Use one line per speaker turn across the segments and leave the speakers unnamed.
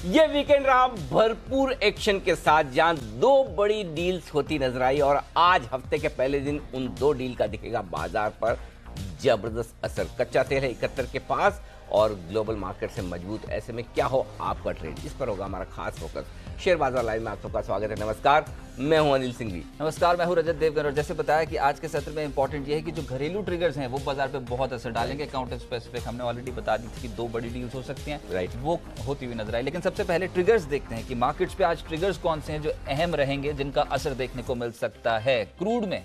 ये वीकेंड रहा भरपूर एक्शन के साथ, जहां दो बड़ी डील्स होती नजर आई और आज हफ्ते के पहले दिन उन दो डील का दिखेगा बाजार पर जबरदस्त असर। कच्चा तेल है 71 के पास और ग्लोबल मार्केट से मजबूत, ऐसे में क्या हो आपका ट्रेड, इस पर होगा हमारा खास फोकस। शेयर बाजार लाइव में आप सबका स्वागत है। नमस्कार, मैं हूं अनिल सिंघवी।
नमस्कार, मैं हूं रजत देवगन। और जैसे बताया कि आज के सत्र में इंपॉर्टेंट ये है कि जो घरेलू ट्रिगर्स हैं वो बाजार पे बहुत असर डालेंगे। काउंटर स्पेसिफिक हमने ऑलरेडी बता दी थी कि दो बड़ी डील्स हो सकती हैं,
राइट,
वो होती हुई नजर आई। लेकिन सबसे पहले ट्रिगर्स देखते हैं कि मार्केट्स पे आज ट्रिगर्स कौन से हैं जो अहम रहेंगे, जिनका असर देखने को मिल सकता है। क्रूड में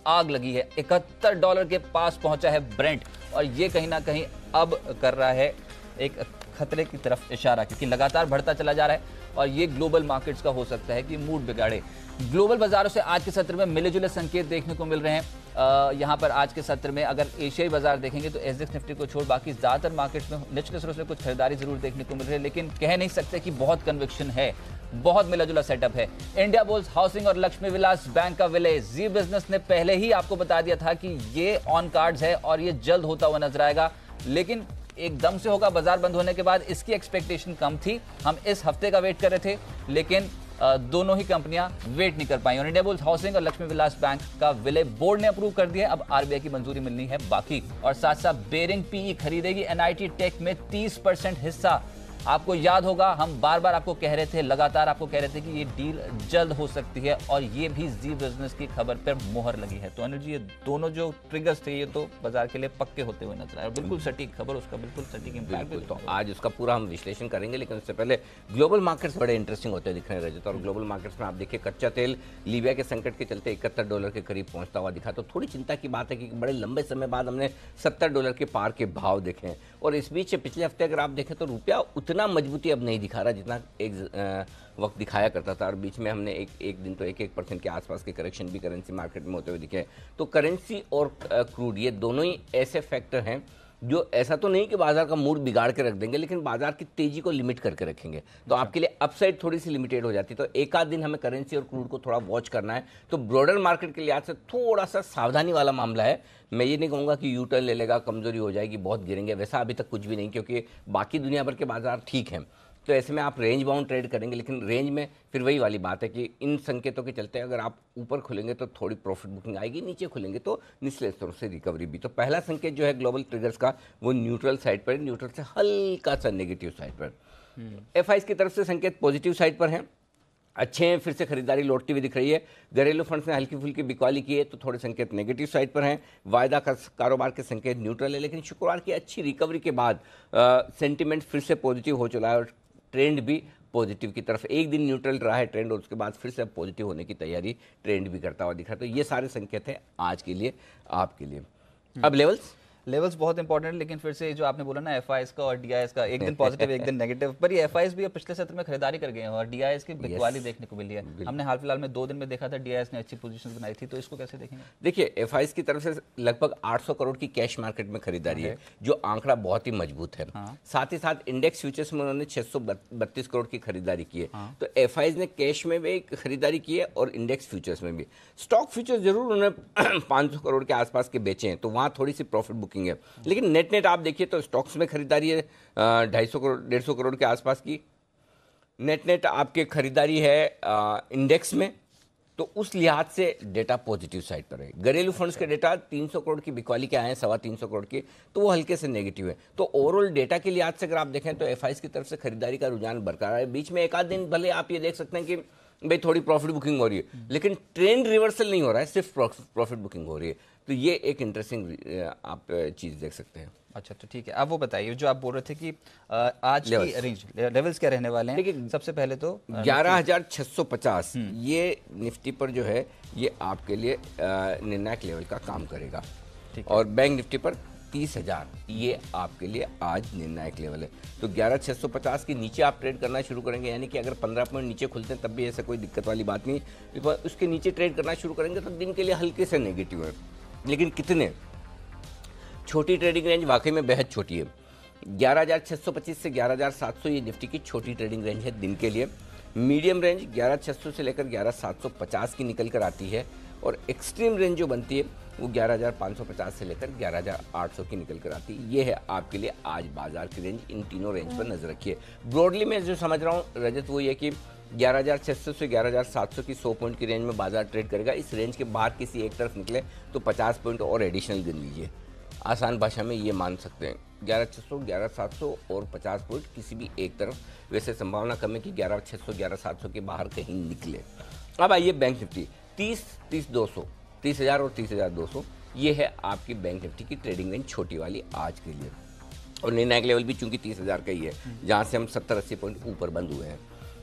आग लगी है, $71 के पास पहुंचा है ब्रेंट, और ये कहीं ना कहीं अब कर रहा है एक खतरे की तरफ इशारा, क्योंकि लगातार बढ़ता चला जा रहा है और ये ग्लोबल मार्केट्स का हो सकता है कि मूड बिगाड़े। ग्लोबल बाजारों से आज के सत्र में मिले जुले संकेत देखने को मिल रहे हैं। यहाँ पर आज के सत्र में अगर एशियाई बाजार देखेंगे तो एसडेक्स निफ्टी को छोड़ बाकी ज्यादातर मार्केट्स में निचले स्तरों से कुछ खरीदारी जरूर देखने को मिल रही है, लेकिन कह नहीं सकते कि बहुत कन्विक्शन है। बहुत मिला जुला सेटअप है। इंडिया बुल्स, हाउसिंग और लक्ष्मी विलास बैंक का विलय, जी बिजनेस ने पहले ही आपको बता दिया था कि ये ऑन कार्ड्स है और ये जल्द होता हुआ नजर आएगा, लेकिन एकदम से होगा बाजार बंद होने के बाद, इसकी एक्सपेक्टेशन कम थी। हम इस हफ्ते का वेट कर रहे थे, लेकिन दोनों ही कंपनियां वेट नहीं कर पाई और इंडिया बुल्स हाउसिंग और लक्ष्मी विलास बैंक का विलय बोर्ड ने अप्रूव कर दिया। अब आरबीआई की मंजूरी मिलनी है बाकी। और साथ साथ बेरिंग पीई खरीदेगी एनआईटी टेक में 30% हिस्सा। आपको याद होगा, हम बार बार आपको कह रहे थे, लगातार आपको कह रहे थे कि ये डील जल्द हो सकती है और ये भी जी बिजनेस की खबर पर मुहर लगी है। तो अनिल जी, ये दोनों जो ट्रिगर्स थे ये तो बाजार के लिए पक्के होते हुए नजर आए और बिल्कुल सटीक खबर, उसका बिल्कुल सटीक इंपैक्ट।
तो आज उसका पूरा हम विश्लेषण करेंगे, लेकिन उससे पहले ग्लोबल मार्केट्स बड़े इंटरेस्टिंग होते दिख रहे हैं रजत। और ग्लोबल मार्केट्स में आप देखिए, कच्चा तेल लीबिया के संकट के चलते $71 के करीब पहुंचता हुआ दिखा। तो थोड़ी चिंता की बात है कि बड़े लंबे समय बाद हमने $70 के पार के भाव देखे हैं। और इस बीच पिछले हफ्ते अगर आप देखें तो रुपया उतना मजबूती अब नहीं दिखा रहा जितना एक वक्त दिखाया करता था। और बीच में हमने एक दिन तो 1% के आसपास के करेक्शन भी करेंसी मार्केट में होते हुए दिखे। तो करेंसी और क्रूड ये दोनों ही ऐसे फैक्टर हैं जो ऐसा तो नहीं कि बाजार का मूड बिगाड़ के रख देंगे, लेकिन बाजार की तेजी को लिमिट करके रखेंगे। तो आपके लिए अपसाइड थोड़ी सी लिमिटेड हो जाती है। तो एक आध दिन हमें करेंसी और क्रूड को थोड़ा वॉच करना है। तो ब्रॉडर मार्केट के लिहाज से थोड़ा सा सावधानी वाला मामला है। मैं ये नहीं कहूँगा कि यू टर्न ले लेगा, कमजोरी हो जाएगी, बहुत गिरेंगे, वैसा अभी तक कुछ भी नहीं, क्योंकि बाकी दुनिया भर के बाजार ठीक हैं। तो ऐसे में आप रेंज बाउंड ट्रेड करेंगे, लेकिन रेंज में फिर वही वाली बात है कि इन संकेतों के चलते अगर आप ऊपर खुलेंगे तो थोड़ी प्रॉफिट बुकिंग आएगी, नीचे खुलेंगे तो निचले स्तरों से रिकवरी भी। तो पहला संकेत जो है ग्लोबल ट्रिगर्स का, वो न्यूट्रल साइड पर, न्यूट्रल से हल्का सा नेगेटिव साइड पर। एफआईज की तरफ से संकेत पॉजिटिव साइड पर हैं, अच्छे हैं, फिर से खरीदारी लौटती हुई दिख रही है। घरेलू फंड्स ने हल्की फुल्की बिकवाली की है तो थोड़े संकेत नेगेटिव साइड पर हैं। वायदा का कारोबार के संकेत न्यूट्रल है, लेकिन शुक्रवार की अच्छी रिकवरी के बाद सेंटिमेंट फिर से पॉजिटिव हो चला है और ट्रेंड भी पॉजिटिव की तरफ। एक दिन न्यूट्रल रहा है ट्रेंड और उसके बाद फिर से पॉजिटिव होने की तैयारी ट्रेंड भी करता हुआ दिख रहा है। तो ये सारे संकेत हैं आज के लिए, आपके लिए। अब लेवल्स
बहुत इंपॉर्टेंट है, लेकिन फिर से जो आपने बोला ना एफआईएस का और डीआईएस का, एक दिन पॉजिटिव एक दिन नेगेटिव, पर ये एफआईएस भी पिछले सत्र में खरीदारी कर गए हैं और डीआईएस की बिकवाली देखने को मिली है। हमने हाल फिलहाल में 2 दिन में देखा था डीआईएस ने अच्छी पोजीशन बनाई थी, तो इसको कैसे देखेंगे?
देखिए, एफआईएस की तरफ से लगभग 800 करोड़ की कैश मार्केट में खरीदारी है, जो आंकड़ा बहुत ही मजबूत है। साथ ही साथ इंडेक्स फ्यूचर्स में उन्होंने 632 करोड़ की खरीदारी की है। तो एफआईएस ने कैश में भी खरीदारी की है और इंडेक्स फ्यूचर्स में भी। स्टॉक फ्यूचर्स जरूर उन्होंने 500 करोड़ के आसपास के बेचे हैं, तो वहां थोड़ी सी प्रॉफिट बुकिंग है। लेकिन नेट आप देखिए तो स्टॉक्स में खरीदारी है 250 करोड़ 150 करोड़ के आसपास की। नेट आपके खरीदारी है इंडेक्स में, तो उस लिहाज से डेटा पॉजिटिव साइड पर है। घरेलू फंड्स के डेटा 300 करोड़ की बिकवाली के आए हैं, 325 करोड़ की, तो वो हल्के से नेगेटिव है। तो ओवरऑल डेटा के लिहाज से अगर आप देखें तो एफआईएस की तरफ से खरीदारी का रुझान बरकरार है। बीच में एक आध दिन भले आप ये देख सकते हैं कि भाई थोड़ी प्रॉफिट बुकिंग हो रही है, लेकिन ट्रेंड रिवर्सल नहीं हो रहा है, सिर्फ प्रॉफिट बुकिंग हो रही है। तो ये एक इंटरेस्टिंग आप चीज़ देख सकते हैं।
अच्छा, तो ठीक है, अब वो बताइए जो आप बोल रहे थे कि आज की रेंज लेवल्स क्या रहने वाले हैं। सबसे पहले तो
11,650 ये निफ्टी पर जो है ये आपके लिए निर्णायक लेवल का काम करेगा। और बैंक निफ्टी पर 30,000 ये आपके लिए आज निर्णायक लेवल है। तो 11,650 के नीचे आप ट्रेड करना शुरू करेंगे, यानी कि अगर 15 पॉइंट नीचे खुलते हैं तब भी ऐसा कोई दिक्कत वाली बात नहीं। उसके नीचे ट्रेड करना शुरू करेंगे तो दिन के लिए हल्के से नेगेटिव है, लेकिन कितने। छोटी ट्रेडिंग रेंज वाकई में बेहद छोटी है। 11,625 से 11,700 ये निफ्टी की छोटी ट्रेडिंग रेंज है दिन के लिए। मीडियम रेंज 11,600 से लेकर 11,750 की निकल कर आती है और एक्सट्रीम रेंज जो बनती है वो 11,550 से लेकर 11,800 की निकल कर आती है। ये है आपके लिए आज बाजार की रेंज। इन तीनों रेंज पर नजर रखिए। ब्रॉडली मैं जो समझ रहा हूँ रजत वो ये कि 11,600 से 11,700 की 100 पॉइंट की रेंज में बाजार ट्रेड करेगा। इस रेंज के बाहर किसी एक तरफ निकले तो 50 पॉइंट और एडिशनल गिन लीजिए। आसान भाषा में ये मान सकते हैं 11,600, 11,700 और 50 पॉइंट किसी भी एक तरफ। वैसे संभावना कम है कि 11,600, 11,700 के बाहर कहीं निकले। अब आइए बैंक निफ्टी 30,200, 30,000 और 30,200 ये है आपकी बैंक निफ्टी की ट्रेडिंग रेंज छोटी वाली आज के लिए। और निर्णायक लेवल भी चूंकि 30,000 का ही है जहां से हम 70-80 पॉइंट ऊपर बंद हुए हैं।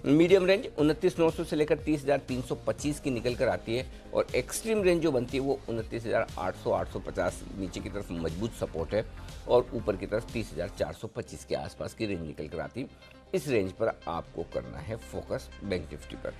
मीडियम रेंज 29,900 से लेकर 30,325 की निकल कर आती है और एक्सट्रीम रेंज जो बनती है वो 29,800, 850 नीचे की तरफ मजबूत सपोर्ट है और ऊपर की तरफ 30,425 के आसपास की रेंज निकल कर आती है। इस रेंज पर आपको करना है फोकस बैंक निफ्टी पर।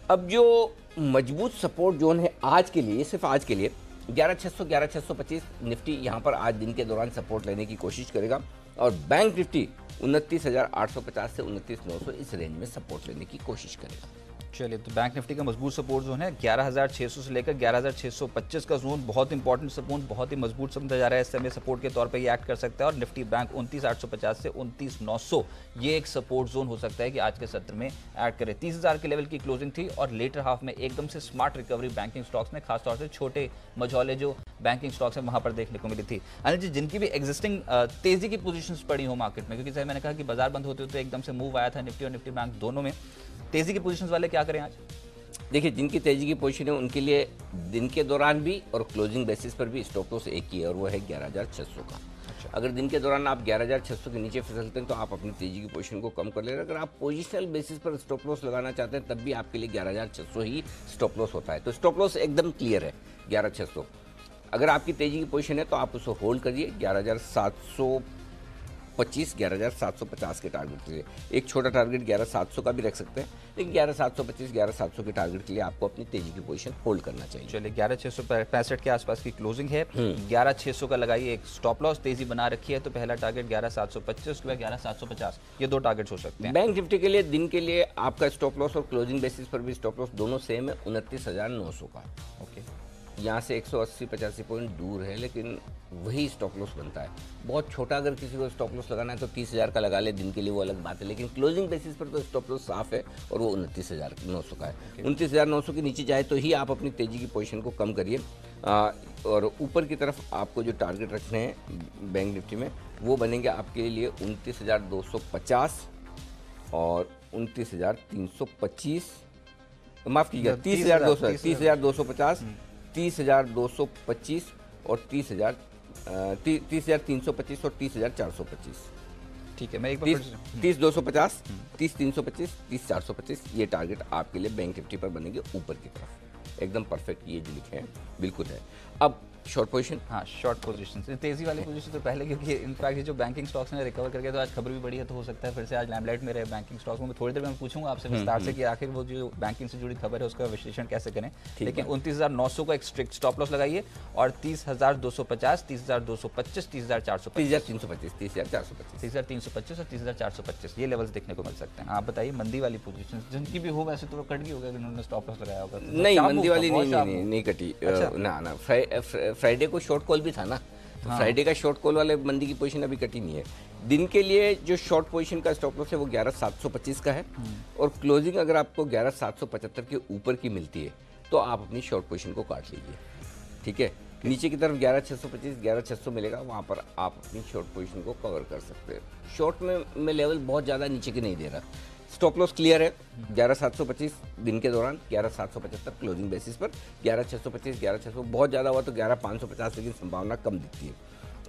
अब जो मजबूत सपोर्ट जोन है आज के लिए, सिर्फ आज के लिए 11,600, 11,625 निफ्टी यहाँ पर आज दिन के दौरान सपोर्ट लेने की कोशिश करेगा और बैंक निफ्टी 29,850 से 29,900 इस रेंज में सपोर्ट लेने की कोशिश करेगा।
चलिए, तो बैंक निफ्टी का मजबूत सपोर्ट जोन है 11,600 से लेकर 11,625 का जोन, बहुत इंपॉर्टेंट सपोर्ट, बहुत ही मजबूत समझा जा रहा है। इस समय सपोर्ट के तौर पे ये एक्ट कर सकता है और निफ्टी बैंक 29,850 से 29,900 ये एक सपोर्ट जोन हो सकता है कि आज के सत्र में ऐड करे। 30,000 के लेवल की क्लोजिंग थी और लेटर हाफ में एकदम से स्मार्ट रिकवरी बैंकिंग स्टॉक्स में, खासतौर से छोटे मझौले जो बैंकिंग स्टॉक्स है वहां पर देखने को मिली थी। अनिल जी, जिनकी भी एग्जिस्टिंग तेजी की पोजीशंस पड़ी हो मार्केट में, क्योंकि सर मैंने कहा कि बाजार बंद होते होते एकदम से मूव आया था निफ्टी और निफ्टी बैंक दोनों में, तेजी की पोजीशंस वाले क्या करें आज?
देखिए, जिनकी तेजी की पोजीशन है उनके लिए दिन के दौरान भी और क्लोजिंग बेसिस पर भी स्टॉप लॉस एक ही है और वो है 11,600 का। अच्छा। अगर दिन के दौरान आप 11,600 के नीचे फिसलते हैं तो आप अपनी तेजी की पोजीशन को कम कर ले रहे हैं। अगर आप पोजिशनल बेसिस पर स्टॉप लॉस लगाना चाहते हैं तब भी आपके लिए 11,600 ही स्टॉप लॉस होता है। तो स्टॉप लॉस एकदम क्लियर है 11,600। अगर आपकी तेजी की पोजीशन है तो आप उसको होल्ड करिए 11,725, 11,750 के टारगेट के लिए। एक छोटा टारगेट 11,700 का भी रख सकते हैं, लेकिन 11,725, 11,700 के टारगेट के लिए आपको अपनी तेजी की पोजीशन होल्ड करना चाहिए।
चलिए, 11,665 के आसपास की क्लोजिंग है, 11,600 का लगाइए एक स्टॉप लॉस, तेजी बना रखी है तो पहला टारगेट 11,725, उसके बाद 11,750, ये दो टारगेट्स हो सकते हैं।
बैंक निफ्टी के लिए दिन के लिए आपका स्टॉप लॉस और क्लोजिंग बेसिस पर भी स्टॉप लॉस दोनों सेम है 29,900 का।
ओके,
यहाँ से 180-85 पॉइंट दूर है लेकिन वही स्टॉप लॉस बनता है। बहुत छोटा अगर किसी को स्टॉप लॉस लगाना है तो 30,000 का लगा ले दिन के लिए, वो अलग बात है, लेकिन क्लोजिंग बेसिस पर तो स्टॉप लॉस साफ है और वो 29,900 का है। 29,900 के नीचे जाए तो ही आप अपनी तेजी की पोजीशन को कम करिए और ऊपर की तरफ आपको जो टारगेट रखने हैं बैंक निफ्टी में वो बनेंगे आपके लिए 29,250 और 29,325, माफ़ कीजिएगा 30,250, 30,225 और 30,325 और 30,425।
ठीक है, मैं एक बार
30,250, 30,325, 30,425 ये टारगेट आपके लिए बैंक निफ्टी पर बनेंगे ऊपर की तरफ। एकदम परफेक्ट ये जो लिखे हैं बिल्कुल है। अब शॉर्ट पोजीशन,
हाँ, शॉर्ट पोजीशन तेजी वाली पोजीशन तो पहले, क्योंकि इनफैक्ट जो बैंकिंग स्टॉक्स ने रिकवर करके तो आज खबर भी बड़ी है, तो हो सकता है फिर से आज लैम्पलाइट में रहे बैंकिंग स्टॉक्स में। थोड़ी देर में पूछूंगा आपसे विस्तार से कि आखिर वो जो बैंकिंग से जुड़ी खबर है उसका विश्लेषण कैसे करें, लेकिन 29,900 का एक स्ट्रिक्ट स्टॉप लॉस लगाइए और 30,250, 30,225, 30,425,
30,325, 30,425,
30,325 और 30,425 ये लेवल्स देखने को मिल सकते हैं। आप बताइए मंदी वाली पोजीशन जिनकी भी हो, वैसे तो कट गई होगा इन्होंने स्टॉप लॉस लगाया होगा।
नहीं, मंदी वाली नहीं कटी ना। फ्राइडे को शॉर्ट कॉल भी था ना, तो फ्राइडे का शॉर्ट कॉल वाले मंदी की पोजीशन अभी कटी नहीं है। दिन के लिए जो शॉर्ट पोजीशन का स्टॉप लॉस है वो 11,725 का है और क्लोजिंग अगर आपको 11,775 के ऊपर की मिलती है तो आप अपनी शॉर्ट पोजीशन को काट लीजिए। ठीक है, नीचे की तरफ 11,625, 11,600 मिलेगा, वहाँ पर आप अपनी शॉर्ट पोजीशन को कवर कर सकते हैं। शॉर्ट में लेवल बहुत ज़्यादा नीचे के नहीं दे रहा। स्टॉप लॉस क्लियर है 11,725 दिन के दौरान, 11,775 क्लोजिंग बेसिस पर, 11,625, 11,600 बहुत ज़्यादा हुआ तो 11,550, लेकिन संभावना कम दिखती है।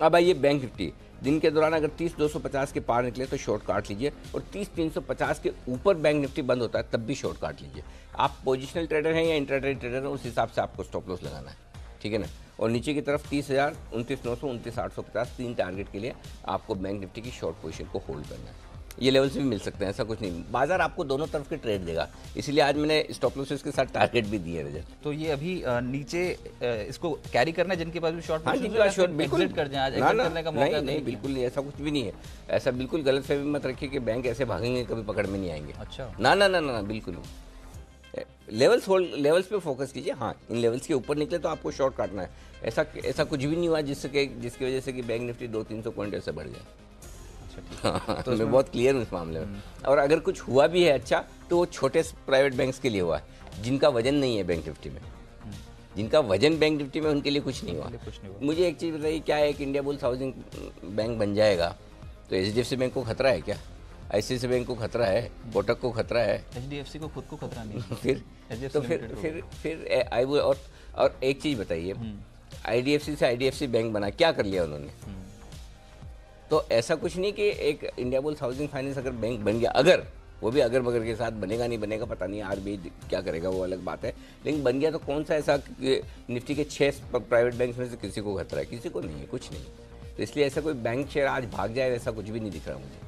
अब आइए बैंक निफ्टी, दिन के दौरान अगर 30,250 के पार निकले तो शॉर्ट काट लीजिए और 30,350 के ऊपर बैंक निफ्टी बंद होता है तब भी शॉर्ट काट लीजिए। आप पोजिशनल ट्रेडर हैं या इंट्राडे ट्रेडर हैं, उस हिसाब से आपको स्टॉप लॉस लगाना है, ठीक है ना। और नीचे की तरफ 30,000, 29,900, 29,850 तीन टारगेट के लिए आपको बैंक निफ्टी की शॉर्ट पोजीशन को होल्ड करना है। ये लेवल से भी मिल सकते हैं, ऐसा कुछ नहीं, बाजार आपको दोनों तरफ के ट्रेड देगा, इसलिए आज मैंने स्टॉप लॉसेस के साथ टारगेट भी दिए रजत।
तो ये अभी नीचे इसको कैरी करना है जिनके पास भी शॉर्ट
बिल्कुल
कर जाए, आज एग्जिट करने का मौका
नहीं, बिल्कुल नहीं, ऐसा कुछ भी नहीं है। ऐसा बिल्कुल गलत फहमी मत रखिए कि बैंक ऐसे भागेंगे कभी पकड़ में नहीं आएंगे।
अच्छा,
ना, बिल्कुल नहीं। लेवल्स पे फोकस कीजिए। हाँ, इन लेवल्स के ऊपर निकले तो आपको शॉर्ट काटना है। ऐसा कुछ भी नहीं हुआ जिसकी वजह से कि बैंक निफ्टी 200-300 पॉइंट ऐसे बढ़ गया।
अच्छा, ठीक है।
हाँ,
तो
मैं बहुत क्लियर हूँ इस मामले में। और अगर कुछ हुआ भी है अच्छा, तो वो छोटे प्राइवेट बैंक्स के लिए हुआ है जिनका वजन नहीं है बैंक निफ्टी में। जिनका वजन बैंक निफ्टी में, उनके लिए कुछ नहीं हुआ।
कुछ नहीं हुआ।
मुझे एक चीज़ बताइए, क्या है कि इंडिया बुल्स हाउसिंग बैंक बन जाएगा तो एचडीएफसी बैंक को खतरा है क्या? आईसीआईसीआई बैंक को खतरा है? कोटक को खतरा है?
एचडीएफसी को खुद को खतरा नहीं है।
फिर
HDFC
तो
Limited को।
फिर आई वो और एक चीज़ बताइए, आईडीएफसी से आईडीएफसी बैंक बना, क्या कर लिया उन्होंने? तो ऐसा कुछ नहीं कि एक इंडिया बुल्स हाउसिंग फाइनेंस अगर बैंक बन गया, अगर वो भी अगर मगर के साथ बनेगा नहीं बनेगा पता नहीं, आरबीआई क्या करेगा वो अलग बात है, लेकिन बन गया तो कौन सा ऐसा कि निफ्टी के 6 प्राइवेट बैंक में से किसी को खतरा है? किसी को नहीं है, कुछ नहीं। तो इसलिए ऐसा कोई बैंक शेयर आज भाग जाए वैसा कुछ भी नहीं दिख रहा मुझे।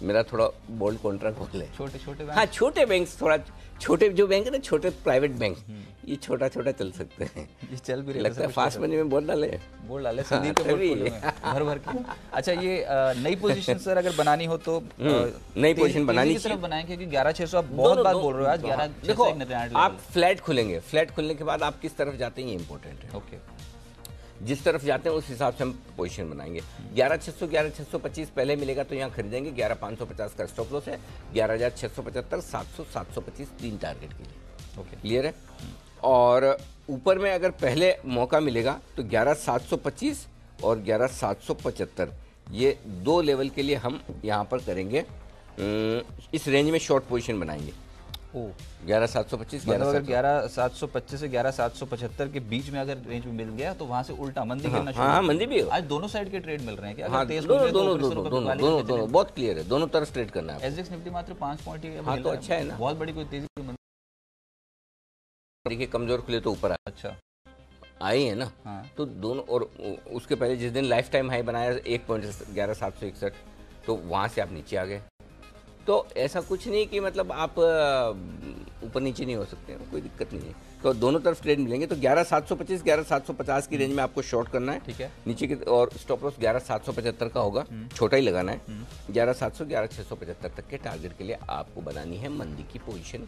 मेरा थोड़ा बोल्ड कॉन्ट्रा खोल है।
छोटे छोटे
हाँ, छोटे बैंक, थोड़ा छोटे जो बैंक है ना, छोटे प्राइवेट बैंक, ये छोटा छोटा चल सकते हैं।
ये चल भी रहे
लगता है फास्ट मनी में बहुत डाले
बोल डाले संदीप के पोर्टफोलियो में भर भर के। अच्छा, ये नई पोजीशन सर अगर बनानी हो तो
नई पोजीशन बनानी
की तरफ बनाएं, क्योंकि 11,600 आप बहुत बात बोल रहे हो आज। 11,600
देखो,
एक निर्णायक
आप फ्लैट खुलेंगे, फ्लैट खुलने के बाद आप किस तरफ जाते हैं ये इंपॉर्टेंट है।
ओके,
जिस तरफ जाते हैं उस हिसाब से हम पोजीशन बनाएंगे। 11,600 11,625 पहले मिलेगा तो यहाँ खरीदेंगे। 11,550 का स्टॉप लॉस है। 11,675 700 725 तीन टारगेट के लिए।
ओके,
क्लियर है। और ऊपर में अगर पहले मौका मिलेगा तो 11,725 और 11,775 ये दो लेवल के लिए हम यहाँ पर करेंगे, इस रेंज में शॉर्ट पोजीशन बनाएंगे।
ओ
11,725
मतलब अगर 11,725 से 11,775 के बीच में अगर रेंज में मिल गया तो वहां से उल्टा मंदी गिरना शुरू।
हाँ, मंदी भी हो।
आज दोनों साइड के ट्रेड मिल रहे हैं कि अगर
हाँ,
तेज
दोनों बहुत क्लियर है, दोनों तरफ ट्रेड करना है।
एसजेक्स निफ्टी मात्र 5 पॉइंट ही
हाँ, तो अच्छा है ना।
बहुत बड़ी कोई तेजी की
देखिए, कमजोर खुले तो ऊपर
अच्छा
आई है ना।
हाँ।
तो दोनों, और उसके पहले जिस दिन लाइफ टाइम हाई बनाया 1.11,761, तो वहां से आप नीचे आ गए। तो ऐसा कुछ नहीं कि मतलब आप ऊपर नीचे नहीं हो सकते, कोई दिक्कत नहीं है। तो दोनों तरफ ट्रेड मिलेंगे। तो 11,725 11,750 की रेंज में आपको शॉर्ट करना है।
ठीक है।
नीचे की और स्टॉप लॉस 11,775 का होगा, छोटा ही लगाना है। 11,700 11,675 तक के टारगेट के लिए आपको बनानी है मंदी की पोजीशन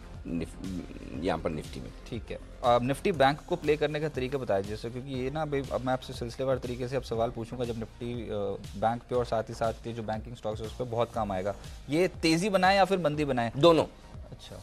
यहाँ पर निफ्टी में।
ठीक है। अब निफ्टी बैंक को प्ले करने का तरीका बताया जैसे, क्योंकि ये ना भाई अब मैं आपसे सिलसिलेवार तरीके से अब सवाल पूछूंगा जब निफ्टी बैंक पे और साथ ही साथ जो बैंकिंग स्टॉक्स है उस पर बहुत काम आएगा। ये तेजी बनाए या फिर मंदी बनाए?
दोनों।
अच्छा,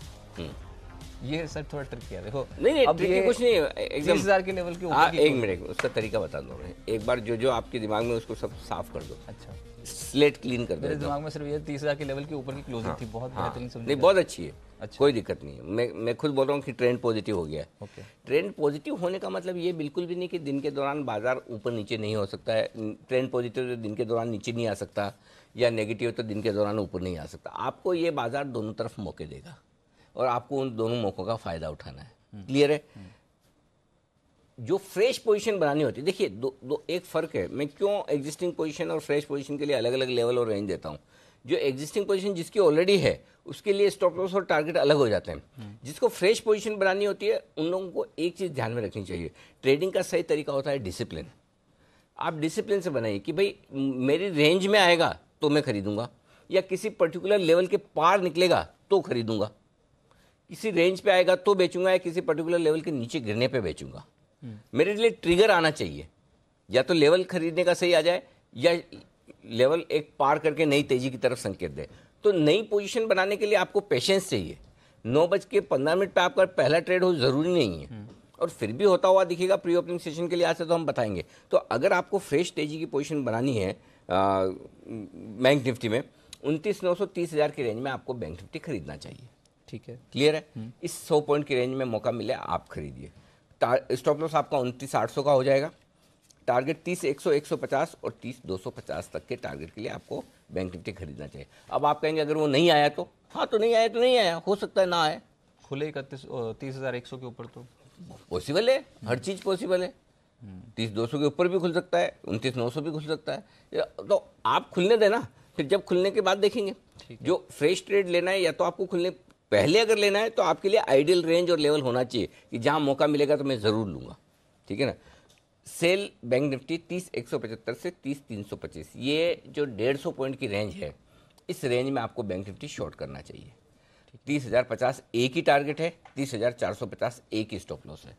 ये सर थोड़ा ट्रिक है। देखो
नहीं,
अब
ट्रिकी कुछ नहीं है, एकदम
30,000 के लेवल के
हाँ,
ऊपर
एक मिनट उसका तरीका बता दो मैं। एक बार जो आपके दिमाग में उसको सब साफ कर दो,
अच्छा,
स्लेट क्लीन कर दो।
मेरे दिमाग में सिर्फ ये 30,000 के लेवल के ऊपर की क्लोजिंग थी, बहुत
हाँ,
बेहतरीन समझी।
नहीं, बहुत अच्छी है।
अच्छा।
कोई दिक्कत नहीं है। मैं खुद बोल रहा हूँ कि ट्रेंड पॉजिटिव हो गया है।
ओके।
ट्रेंड पॉजिटिव होने का मतलब ये बिल्कुल भी नहीं कि दिन के दौरान बाजार ऊपर नीचे नहीं हो सकता है। ट्रेंड पॉजिटिव तो दिन के दौरान नीचे नहीं आ सकता, या नेगेटिव तो दिन के दौरान ऊपर नहीं आ सकता। आपको ये बाजार दोनों तरफ मौके देगा और आपको उन दोनों मौक़ों का फ़ायदा उठाना है। क्लियर है। जो फ्रेश पोजीशन बनानी होती है, देखिए दो एक फ़र्क है। मैं क्यों एग्जिस्टिंग पोजीशन और फ्रेश पोजीशन के लिए अलग अलग लेवल और रेंज देता हूँ। जो एग्जिस्टिंग पोजीशन जिसकी ऑलरेडी है उसके लिए स्टॉप लॉस और टारगेट अलग हो जाते हैं। जिसको फ्रेश पोजीशन बनानी होती है उन लोगों को एक चीज़ ध्यान में रखनी चाहिए, ट्रेडिंग का सही तरीका होता है डिसिप्लिन। आप डिसिप्लिन से बनाइए कि भाई मेरी रेंज में आएगा तो मैं खरीदूंगा, या किसी पर्टिकुलर लेवल के पार निकलेगा तो खरीदूंगा, किसी रेंज पे आएगा तो बेचूंगा, या किसी पर्टिकुलर लेवल के नीचे गिरने पे बेचूंगा। मेरे लिए ट्रिगर आना चाहिए, या तो लेवल खरीदने का सही आ जाए या लेवल एक पार करके नई तेजी की तरफ संकेत दे। तो नई पोजीशन बनाने के लिए आपको पेशेंस चाहिए। 9:15 पे आपका पहला ट्रेड हो जरूरी नहीं है, और फिर भी होता हुआ दिखेगा प्री ओपनिंग सेशन के लिए आज से, तो हम बताएंगे। तो अगर आपको फ्रेश तेजी की पोजीशन बनानी है बैंक निफ्टी में 29,900 30,000 की रेंज में आपको बैंक निफ्टी खरीदना चाहिए।
ठीक है,
क्लियर है। इस 100 पॉइंट की रेंज में मौका मिले आप खरीदिए। स्टॉप लॉस आपका 29,800 का हो जाएगा। टारगेट 30,100 150 और 30,250 तक के टारगेट के लिए आपको बैंक निफ्टी खरीदना चाहिए। अब आप कहेंगे अगर वो नहीं आया तो, हाँ, तो नहीं आया तो नहीं आया, हो सकता है ना आए।
खुले 30,100 के ऊपर तो
पॉसिबल है, हर चीज़ पॉसिबल है। 30,200 के ऊपर भी खुल सकता है, 29,900 भी खुल सकता है। तो आप खुलने देना, फिर जब खुलने के बाद देखेंगे। जो फ्रेश ट्रेड लेना है, या तो आपको खुलने पहले अगर लेना है तो आपके लिए आइडियल रेंज और लेवल होना चाहिए कि जहां मौका मिलेगा तो मैं ज़रूर लूँगा। ठीक है ना। सेल बैंक निफ्टी 30,175 से 30,325, ये जो 150 पॉइंट की रेंज है, इस रेंज में आपको बैंक निफ्टी शॉर्ट करना चाहिए। 30,050 एक ही टारगेट है, 30,450 एक ही स्टॉप लॉस है।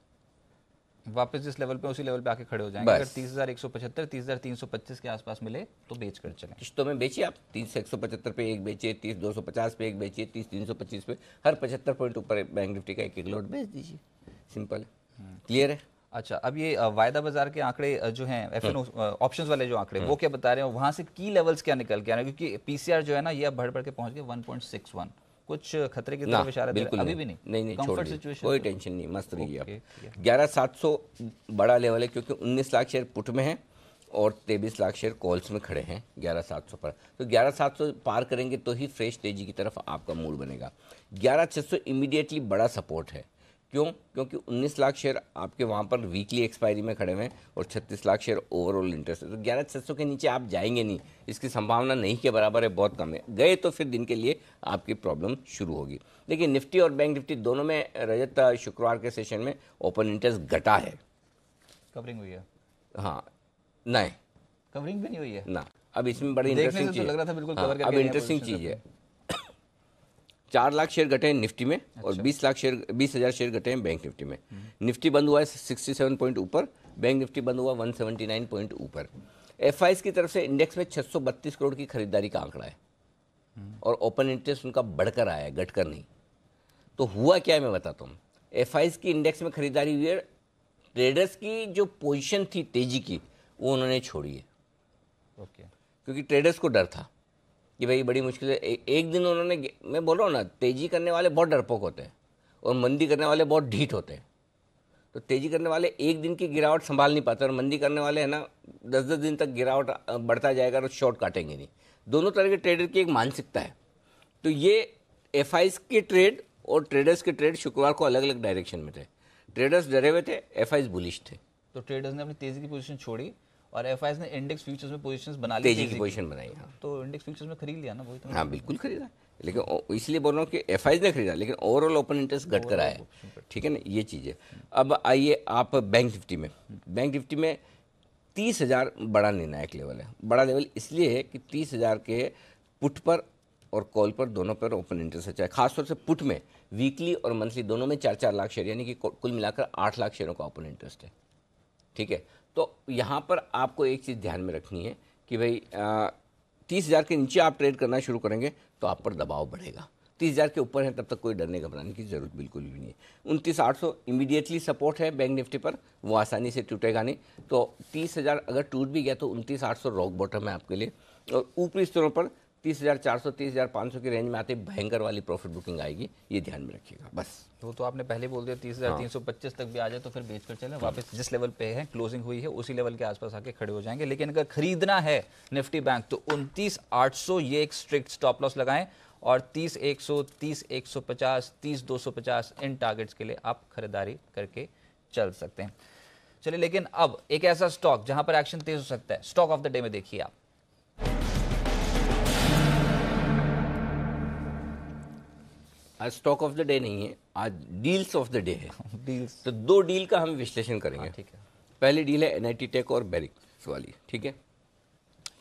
वापस जिस लेवल पे उसी लेवल पे आके खड़े हो जाएंगे।
बस।
अगर 30,175 30,325 के आसपास मिले तो बेच कर चलें।
किस्तों में बेचिए आप, 30,175 पे एक बेचिए, 30,250 पे एक बेचिए, 30,325 पे, हर 75 पॉइंट ऊपर बैंक निफ्टी का एक एक लोट बेच दीजिए। सिंपल है, क्लियर है।
अच्छा, अब ये वायदा बाजार के आंकड़े जो हैं एफएनओ ऑप्शंस वाले जो आंकड़े वो क्या बता रहे हैं, वहां से की लेवल्स क्या निकल के आ रहे हैं? क्योंकि पीसीआर जो है ना ये अब बढ़ बढ़ के पहुंच गए 1.61, कुछ खतरे की
ना,
तरफ इशारा दे रहा
बिल्कुल
है? अभी भी नहीं,
नहीं छोड़
कंफर्ट
दीजिए,
सिचुएशन,
कोई टेंशन नहीं, मस्त रहिए आप।
ओके,
11,700 बड़ा लेवल है, क्योंकि 19 लाख शेयर पुट में है और 23 लाख शेयर कॉल्स में खड़े हैं 11,700 पर। तो 11,700 पार करेंगे तो ही फ्रेश तेजी की तरफ आपका मूड बनेगा। 11,600 इमीडिएटली बड़ा सपोर्ट है। क्यों? क्योंकि 19 लाख शेयर आपके वहाँ पर वीकली एक्सपायरी में खड़े हुए हैं और 36 लाख शेयर ओवरऑल इंटरेस्ट है। तो 11,600 के नीचे आप जाएंगे नहीं, इसकी संभावना नहीं के बराबर है, बहुत कम है। गए तो फिर दिन के लिए आपकी प्रॉब्लम शुरू होगी। देखिए निफ्टी और बैंक निफ्टी दोनों में रजत शुक्रवार के सेशन में ओपन इंटरेस्ट घटा है।
कवरिंग हुई है?
हाँ, नहीं
कवरिंग भी नहीं हुई है
ना। अब इसमें बड़ी
देखने
इंटरेस्टिंग
से तो
चीज
लग रहा था बिल्कुल
हाँ,
कवर करके
अब
गया
इंटरेस्टिंग
पोजीशन
चीज है, 4 लाख शेयर घटे हैं निफ्टी में और 20,000 शेयर घटे हैं बैंक निफ्टी में। निफ्टी बंद हुआ है 67 पॉइंट ऊपर, बैंक निफ्टी बंद हुआ 179 पॉइंट ऊपर। एफआईज की तरफ से इंडेक्स में 632 करोड़ की खरीदारी का आंकड़ा है और ओपन इंटरेस्ट उनका बढ़कर आया है, घटकर नहीं। तो हुआ क्या है मैं बताता हूँ। एफआईज की इंडेक्स में खरीदारी हुई है, ट्रेडर्स की जो पोजीशन थी तेजी की वो उन्होंने छोड़ी है,
ओके।
क्योंकि ट्रेडर्स को डर था कि भाई बड़ी मुश्किल है। एक दिन उन्होंने, मैं बोल रहा हूँ ना, तेजी करने वाले बहुत डरपोक होते हैं और मंदी करने वाले बहुत ढीठ होते हैं। तो तेजी करने वाले एक दिन की गिरावट संभाल नहीं पाते और मंदी करने वाले है ना 10-10 दिन तक गिरावट बढ़ता जाएगा और शॉर्ट काटेंगे नहीं। दोनों तरह के ट्रेडर की एक मानसिकता है। तो ये एफआईज के ट्रेड और ट्रेडर्स के ट्रेड शुक्रवार को अलग अलग डायरेक्शन में थे। ट्रेडर्स डरे हुए थे, एफआईज बुलिश थे।
तो ट्रेडर्स ने अपनी तेजी की पोजीशन छोड़ी और एफआईज ने इंडेक्स फ्यूचर्स में पोजीशंस बना ली,
तेजी की पोजीशन बनाई। हाँ,
तो इंडेक्स फ्यूचर्स में खरीद लिया ना, वही तो।
हाँ बिल्कुल खरीदा, लेकिन इसलिए बोल रहा हूँ कि एफआईज ने खरीदा, लेकिन ओवरऑल ओपन इंटरेस्ट घट कर आया है। ठीक है ना, ये चीज़ है। अब आइए आप बैंक निफ्टी में। बैंक निफ्टी में 30,000 बड़ा निर्णायक लेवल है। बड़ा लेवल इसलिए है कि 30,000 के पुट पर और कॉल पर दोनों पर ओपन इंटरेस्ट अच्छा है। खासतौर से पुट में वीकली और मंथली दोनों में 4-4 लाख शेयर, यानी कि कुल मिलाकर 8 लाख शेयरों का ओपन इंटरेस्ट है। ठीक है, तो यहाँ पर आपको एक चीज़ ध्यान में रखनी है कि भाई 30,000 के नीचे आप ट्रेड करना शुरू करेंगे तो आप पर दबाव बढ़ेगा। 30,000 के ऊपर है तब तक कोई डरने घबराने की जरूरत बिल्कुल भी नहीं है। 29,800 इमीडिएटली सपोर्ट है बैंक निफ्टी पर, वो आसानी से टूटेगा नहीं। तो 30,000 अगर टूट भी गया तो 29,800 रॉक बॉटम है आपके लिए। और ऊपरी स्तरों पर 30,400 30,500 की रेंज में आते भयंकर वाली प्रॉफिट बुकिंग आएगी, ये ध्यान में रखिएगा बस।
तो आपने पहले बोल दिया 30,325 तक भी आ जाए तो फिर बेच कर चलें। वापस जिस लेवल पे है क्लोजिंग हुई है उसी लेवल के आसपास आके खड़े हो जाएंगे। लेकिन अगर खरीदना है निफ्टी बैंक तो 29,800 ये एक स्ट्रिक्ट स्टॉप लॉस लगाएं और 30,100 30,150 30,250 इन टारगेट्स के लिए आप खरीदारी करके चल सकते हैं। चलिए, लेकिन अब एक ऐसा स्टॉक जहां पर एक्शन तेज हो सकता है, स्टॉक ऑफ द डे में देखिए आप।
आज स्टॉक ऑफ द डे नहीं है, आज डील्स ऑफ द डे है।
डील्स,
तो 2 डील का हम विश्लेषण करेंगे।
ठीक है।
पहली डील है एनआईटी टेक और बेरिंग्स वाली। ठीक है,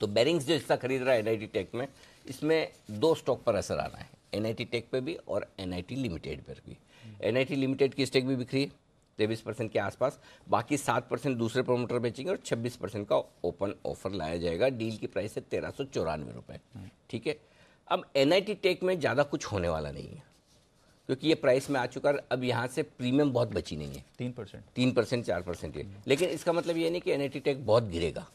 तो बेरिंग्स जो हिस्सा खरीद रहा है एनआईटी टेक में, इसमें 2 स्टॉक पर असर आना है, एनआईटी टेक पे भी और एनआईटी लिमिटेड पर भी। एनआईटी लिमिटेड की स्टेक भी बिखरी है 23% के आसपास, बाकी 7% दूसरे प्रोमोटर बेचेंगे और 26% का ओपन ऑफर लाया जाएगा। डील की प्राइस है 1394 रुपये। ठीक है, अब एनआईटी टेक में ज़्यादा कुछ होने वाला नहीं है क्योंकि ये प्राइस में आ चुका है। अब यहाँ से प्रीमियम बहुत बची नहीं है, 3% 4% है। लेकिन इसका मतलब ये नहीं कि एनआईटी टेक बहुत गिरेगा,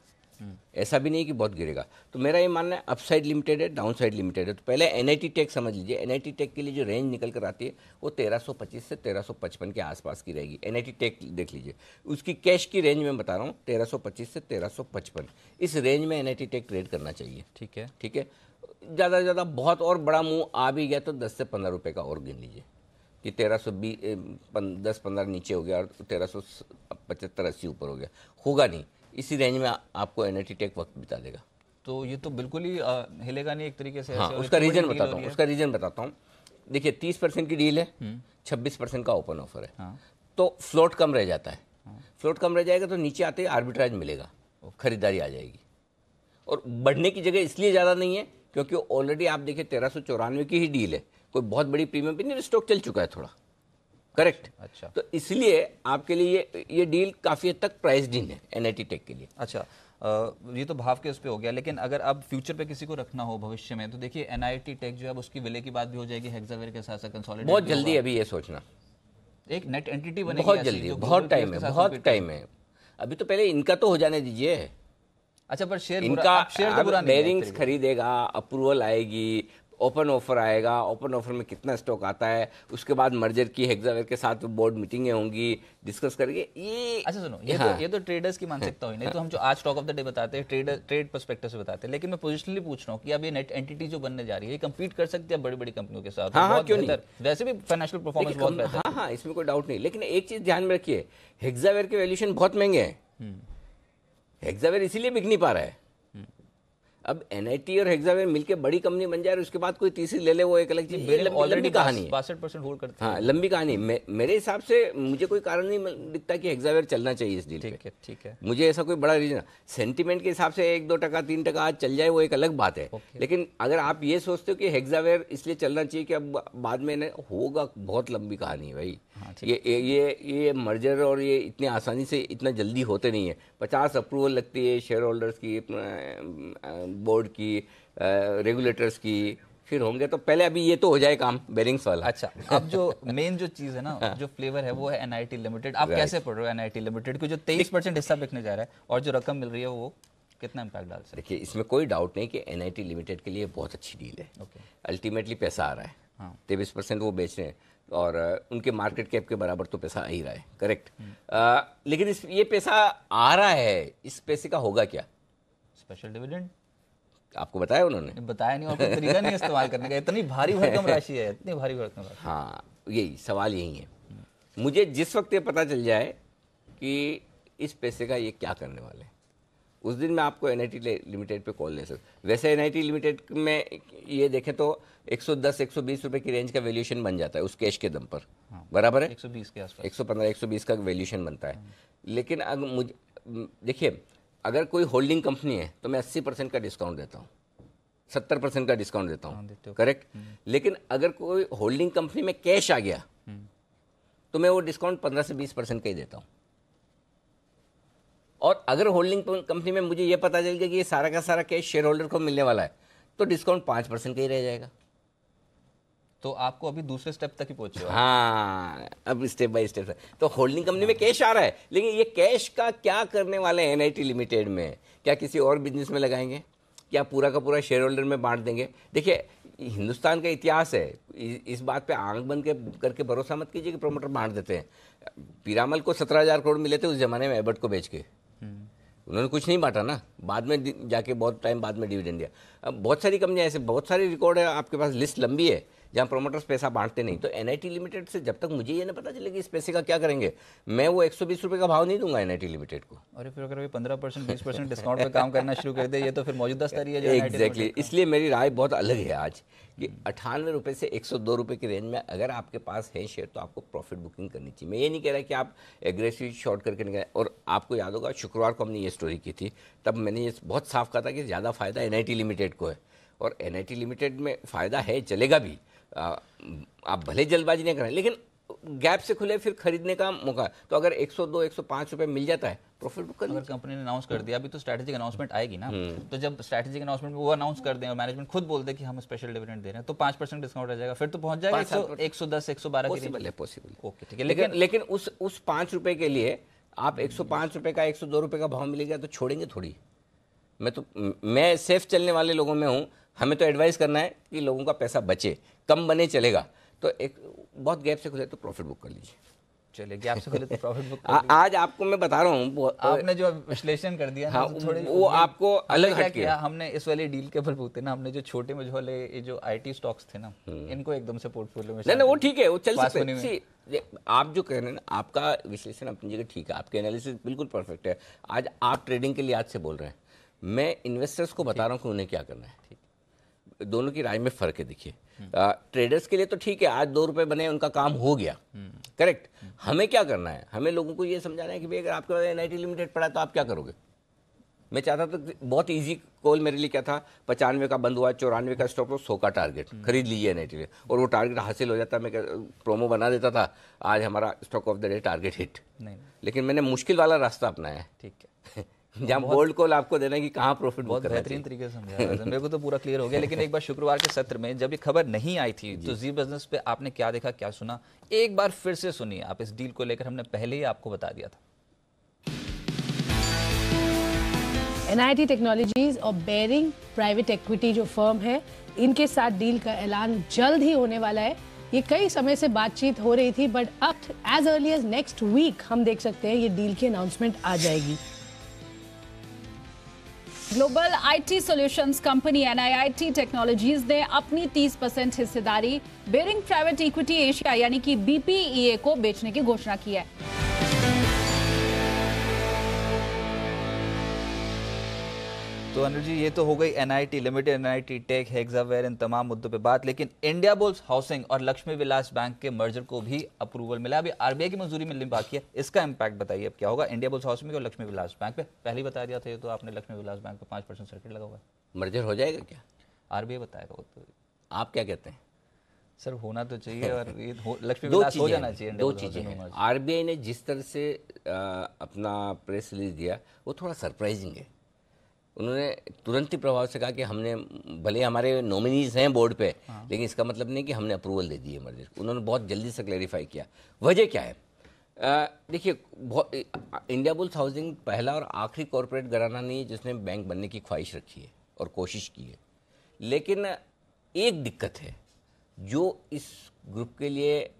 ऐसा भी नहीं कि बहुत गिरेगा। तो मेरा ये मानना है अपसाइड लिमिटेड है, डाउन साइड लिमिटेड है। तो पहले एनआईटी टेक समझ लीजिए। एनआईटी टेक के लिए जो रेंज निकल कर आती है वो 1325 से 1355 के आसपास की रहेगी। एनआईटी टेक देख लीजिए, उसकी कैश की रेंज में बता रहा हूँ 1325 से 1355, इस रेंज में एनआईटी टेक ट्रेड करना चाहिए।
ठीक है,
ठीक है, ज़्यादा से ज़्यादा बहुत और बड़ा मूव आ भी गया तो 10 से 15 रुपये का और गिन लीजिए कि 1320 नीचे हो गया और 1375-80 ऊपर हो गया, होगा नहीं। इसी रेंज में आपको एनआईटी टेक वक्त बिता देगा।
तो ये तो बिल्कुल ही हिलेगा नहीं एक तरीके से।
हाँ,
ऐसे
उसका
इतनी
रीजन
बड़ी
बताता
डील
हूँ, उसका रीजन बताता हूँ। देखिए 30% की डील है, 26% का ओपन ऑफर है।
हाँ।
तो फ्लोट कम रह जाता है। फ्लोट कम रह जाएगा तो नीचे आते ही आर्बिट्राज मिलेगा, खरीदारी आ जाएगी। और बढ़ने की जगह इसलिए ज़्यादा नहीं है क्योंकि ऑलरेडी आप देखिए 1394 की ही डील है, कोई बहुत बड़ी प्रीमियम पे नहीं, स्टॉक चल चुका है थोड़ा, करेक्ट।
अच्छा
तो इसलिए आपके लिए ये डील काफ़ी हद तक प्राइस्ड इन है एनआईटी टेक के लिए।
अच्छा, ये तो भाव के उस पे हो गया, लेकिन अगर अब फ्यूचर पे किसी को रखना हो भविष्य में, तो देखिए एनआईटी टेक जो है अब उसकी विलय की बात भी हो जाएगी, हेक्सावेयर के साथ साथ कंसोलिडेट
बहुत जल्दी अभी ये सोचना,
एक नेट एंटिटी बनेगी
बहुत
ऐसी,
जल्दी,
जो
बहुत
global
टाइम
players
है,
के साथ
बहुत
compete कर
टाइम है। अभी तो पहले इनका तो हो जाने दीजिए।
अच्छा, पर शेयर
इनका
शेयर तो बुरा नहीं है एक
बेरिंग्स
तरीके
खरीदेगा, अप्रूवल आएगी, ओपन ऑफर आएगा, ओपन ऑफर में कितना स्टॉक आता है, उसके बाद मर्जर की हेक्सावेयर के साथ बोर्ड मीटिंगें होंगी, डिस्कस करके ये।
अच्छा सुनो,
हाँ।
ये तो ट्रेडर्स की मानसिकता हुई, नहीं तो हम जो आज स्टॉक ऑफ द डे बताते हैं ट्रेड पर्सपेक्टिव से बताते हैं, लेकिन मैं पोजिशनली पूछ रहा हूँ कि अब ये नेट एंटिटी जो बनने जा रही है, ये कंपीट कर सकती है बड़ी बड़ी कंपनियों के साथ?
हाँ,
बहुत
क्यों नहीं?
बेहतर, वैसे भी फाइनेंशियल परफॉर्मेंस बहुत बेहतर
हाँ हाँ, इसमें कोई डाउट नहीं, लेकिन एक चीज ध्यान में रखिए, हेक्सावेयर के वैल्यूएशन बहुत महंगे हैं। हेक्सावेयर इसीलिए बिक नहीं पा रहा है। अब एनआईटी और हेक्सावेयर मिलके बड़ी कंपनी बन जाए और उसके बाद कोई तीसरी ले ले, वो एक अलग चीज, लंबी कहानी है।
62% होल्ड करते हैं।
हाँ, लंबी कहानी। मेरे हिसाब से मुझे कोई कारण नहीं दिखता कि हेक्सावेयर चलना चाहिए इस डील पे।
ठीक है, ठीक है।
मुझे ऐसा कोई बड़ा रीजन, सेंटीमेंट के हिसाब से 1-2 3 टका आज चल जाए वो एक अलग बात है। लेकिन अगर आप ये सोचते हो कि हेक्सावेयर इसलिए चलना चाहिए कि अब बाद में होगा, बहुत लंबी कहानी है भाई। ये मर्जर और ये इतनी आसानी से इतना जल्दी होते नहीं है। 50 अप्रूवल लगती है शेयर होल्डर्स की, बोर्ड की, रेगुलेटर्स की, फिर होंगे तो पहले अभी ये तो हो जाए काम बेरिंग्स वाला।
अच्छा, अब जो मेन जो चीज है ना, जो फ्लेवर है वो है एनआईटी लिमिटेड। आप कैसे पढ़ रहे हो एनआईटी लिमिटेड को, जो 23% हिस्सा बिकने जा रहा है और जो रकम मिल रही है वो कितना इम्पैक्ट डाल सकती है?
देखिए, इसमें कोई डाउट नहीं कि एनआईटी लिमिटेड के लिए बहुत अच्छी डील है। अल्टीमेटली पैसा आ रहा है।
हाँ।
23% वो बेच रहे हैं और उनके मार्केट कैप के बराबर तो पैसा आ ही रहा है, करेक्ट। लेकिन ये पैसा आ रहा है, इस पैसे का होगा क्या?
स्पेशल डिविडेंड
आपको बताया उन्होंने?
बताया नहीं, और कोई तरीका नहीं इस्तेमाल करने का। इतनी भारी भरकम राशि है, इतनी भारी भरकम राशि।
हाँ, यही सवाल यही है। मुझे जिस वक्त ये पता चल जाए कि इस पैसे का ये क्या करने वाले हैं, उस दिन मैं आपको एनआईटी लिमिटेड पे कॉल ले सकता। वैसे एनआईटी लिमिटेड में ये देखें तो 110-120 रुपए की रेंज का वैल्यूएशन बन जाता है उस कैश के दम पर। बराबर है,
120 के आसपास,
115-120 का वैल्यूएशन बनता है। लेकिन अगर मुझे देखिए, अगर कोई होल्डिंग कंपनी है तो मैं 80% का डिस्काउंट देता हूँ, 70% का डिस्काउंट देता हूँ, करेक्ट। लेकिन अगर कोई होल्डिंग कंपनी में कैश आ गया तो मैं वो डिस्काउंट 15 से 20% का ही देता हूँ। और अगर होल्डिंग कंपनी में मुझे ये पता चल गया कि ये सारा का सारा कैश शेयर होल्डर को मिलने वाला है तो डिस्काउंट 5% का ही रह जाएगा।
तो आपको अभी दूसरे स्टेप तक ही पहुंचे हो।
हाँ, अब स्टेप बाय स्टेप। तो होल्डिंग कंपनी में कैश आ रहा है, लेकिन ये कैश का क्या करने वाले हैं एनआईटी लिमिटेड में? क्या किसी और बिजनेस में लगाएंगे? क्या पूरा का पूरा शेयर होल्डर में बांट देंगे? देखिए, हिंदुस्तान का इतिहास है, इस बात पे आंख बंद करके भरोसा मत कीजिए कि प्रोमोटर बांट देते हैं। पीरामल को 17,000 करोड़ मिले थे उस जमाने में एबर्ट को बेच के, उन्होंने कुछ नहीं बांटा ना, बाद में जाके बहुत टाइम बाद में डिविडेंड दिया। अब बहुत सारी कंपनियां ऐसे, बहुत सारे रिकॉर्ड है आपके पास, लिस्ट लंबी है जहां प्रोमोटर्स पैसा बांटते नहीं। तो एनआईटी लिमिटेड से जब तक मुझे ये ना पता चले कि इस पैसे का क्या करेंगे, मैं वो 120 रुपए का भाव नहीं दूंगा एनआईटी लिमिटेड को।
और फिर अगर 15% 20% डिस्काउंट पे काम करना शुरू कर दे, ये तो फिर मौजूदा स्तर ही है जो
एग्जैक्टली। इसलिए मेरी राय बहुत अलग है आज कि 98 रुपए से 102 रुपए की रेंज में अगर आपके पास है शेयर तो आपको प्रॉफिट बुकिंग करनी चाहिए। मैं ये नहीं कह रहा कि आप एग्रेसिव शॉर्ट करके निकले। और आपको याद होगा शुक्रवार को हमने ये स्टोरी की थी, तब मैंने ये बहुत साफ कहा था कि ज़्यादा फायदा एनआईटी लिमिटेड को है, और एनआईटी लिमिटेड में फ़ायदा है, चलेगा भी। आप भले जल्दबाजी नहीं करें, लेकिन गैप से खुले फिर खरीदने का मौका। तो अगर 102-105 रुपए मिल जाता है, प्रॉफिट बुक कर।
अगर कंपनी ने अनाउंस कर दिया, अभी तो स्ट्रैटेजिक अनाउंसमेंट आएगी ना, तो जब स्ट्रैटेजिक अनाउंसमेंट में वो अनाउंस कर दें और मैनेजमेंट खुद बोल दे कि हम स्पेशल डिविडेंड दे रहे हैं, तो 5% डिस्काउंट रह जाएगा, फिर तो पहुंच जाएगा 110-112 की रेंज।
पॉसिबल।
ओके, ठीक है।
लेकिन उस 5 रुपए के लिए आप 105 रुपए का 102 रुपए का भाव मिलेगा तो छोड़ेंगे थोड़ी। मैं सेफ चलने वाले लोगों में हूँ। हमें तो एडवाइस करना है कि लोगों का पैसा बचे, कम बने चलेगा। तो एक बहुत गैप से खुले तो प्रॉफिट बुक कर लीजिए।
चलिए, गैप से खुले तो प्रॉफिट बुक
आज आपको मैं बता रहा हूँ,
आपने जो विश्लेषण कर दिया,
हाँ,
तो थोड़ी
वो आपको अलग
क्या
हट
किया हमने इस वाली डील के बलबूते ना, हमने जो छोटे मझोले ये जो आईटी स्टॉक्स थे ना, इनको एकदम से पोर्टफोलियो में
नहीं, वो ठीक है, वो चल सकते हैं। आप जो कह रहे हैं ना, आपका विश्लेषण अपनी जगह ठीक है, आपके एनालिसिस बिल्कुल परफेक्ट है। आज आप ट्रेडिंग के लिहाज से बोल रहे हैं, मैं इन्वेस्टर्स को बता रहा हूँ कि उन्हें क्या करना है। ठीक, दोनों की राय में फर्क है। देखिए, ट्रेडर्स के लिए तो ठीक है, आज 2 रुपए बने, उनका काम हो गया, करेक्ट। हमें क्या करना है? हमें लोगों को ये समझाना है कि भाई अगर आपके पास एनआईटी लिमिटेड पड़ा तो आप क्या करोगे? मैं चाहता था बहुत इजी कॉल मेरे लिए क्या था, 95 का बंद हुआ, 94 का स्टॉप लॉस, 100 का टारगेट खरीद लीजिए एनआईटी, और वो टारगेट हासिल हो जाता, मैं प्रोमो बना देता था, आज हमारा stock of the day target hit.
नहीं,
लेकिन मैंने मुश्किल वाला रास्ता अपनाया है,
ठीक है।
जहाँ बोल्ड कॉल आपको देना है कि कहाँ प्रॉफिट बुक
बहुत
करना
बेहतरीन
चाहिए।
तरीके से समझाया मेरे को तो पूरा क्लियर हो गया। लेकिन एक बार शुक्रवार के सत्र में जब ये खबर नहीं आई थी तो जी बिजनेस पे आपने क्या देखा, क्या सुना, एक बार फिर से सुनिए आप। इस डील को लेकर हमने पहले ही आपको बता दिया था।
NIT टेक्नोलॉजीज और बेरिंग प्राइवेट इक्विटी जो फर्म है, इनके साथ डील का ऐलान जल्द ही होने वाला है। ये कई समय से बातचीत हो रही थी, बट अब as early as next week हम देख सकते हैं ये डील की अनाउंसमेंट आ जाएगी।
Global IT solutions company NIT technologies ने अपनी 30% हिस्सेदारी बेरिंग प्राइवेट इक्विटी एशिया यानी कि BPEA को बेचने की घोषणा की है।
तो अनिल जी, ये तो हो गई NIT limited, NIT tech, Hexaware, इन तमाम मुद्दों पे बात। लेकिन इंडिया बुल्स हाउसिंग और लक्ष्मी विलास बैंक के मर्जर को भी अप्रूवल मिला, अभी RBI की मंजूरी मिलनी बाकी है। इसका इम्पैक्ट बताइए अब क्या होगा इंडिया बुल्स हाउसिंग और लक्ष्मी विलास बैंक पे। पहले ही बता दिया था ये तो आपने, लक्ष्मी विलास बैंक पे 5% सर्किट लगा हुआ है।
मर्जर हो जाएगा क्या?
RBI बताएगा वो तो।
आप क्या कहते हैं?
सर होना तो चाहिए, और ये लक्ष्मी
दो
विलास हो
चीजें
जाना
हैं,
चाहिए।
दो चीजें हैं। आरबीआई ने जिस तरह से अपना प्रेस रिलीज दिया वो थोड़ा सरप्राइजिंग है। उन्होंने तुरंत ही प्रभाव से कहा कि हमने, भले हमारे नॉमिनीज हैं बोर्ड पे, लेकिन इसका मतलब नहीं कि हमने अप्रूवल दे दी है मर्जर। उन्होंने बहुत जल्दी से क्लैरिफाई किया। वजह क्या है? देखिए, इंडिया बुल्स हाउसिंग पहला और आखिरी कॉरपोरेट घराना नहीं है जिसने बैंक बनने की ख्वाहिश रखी है और कोशिश की है। लेकिन एक दिक्कत है जो इस ग्रुप के लिए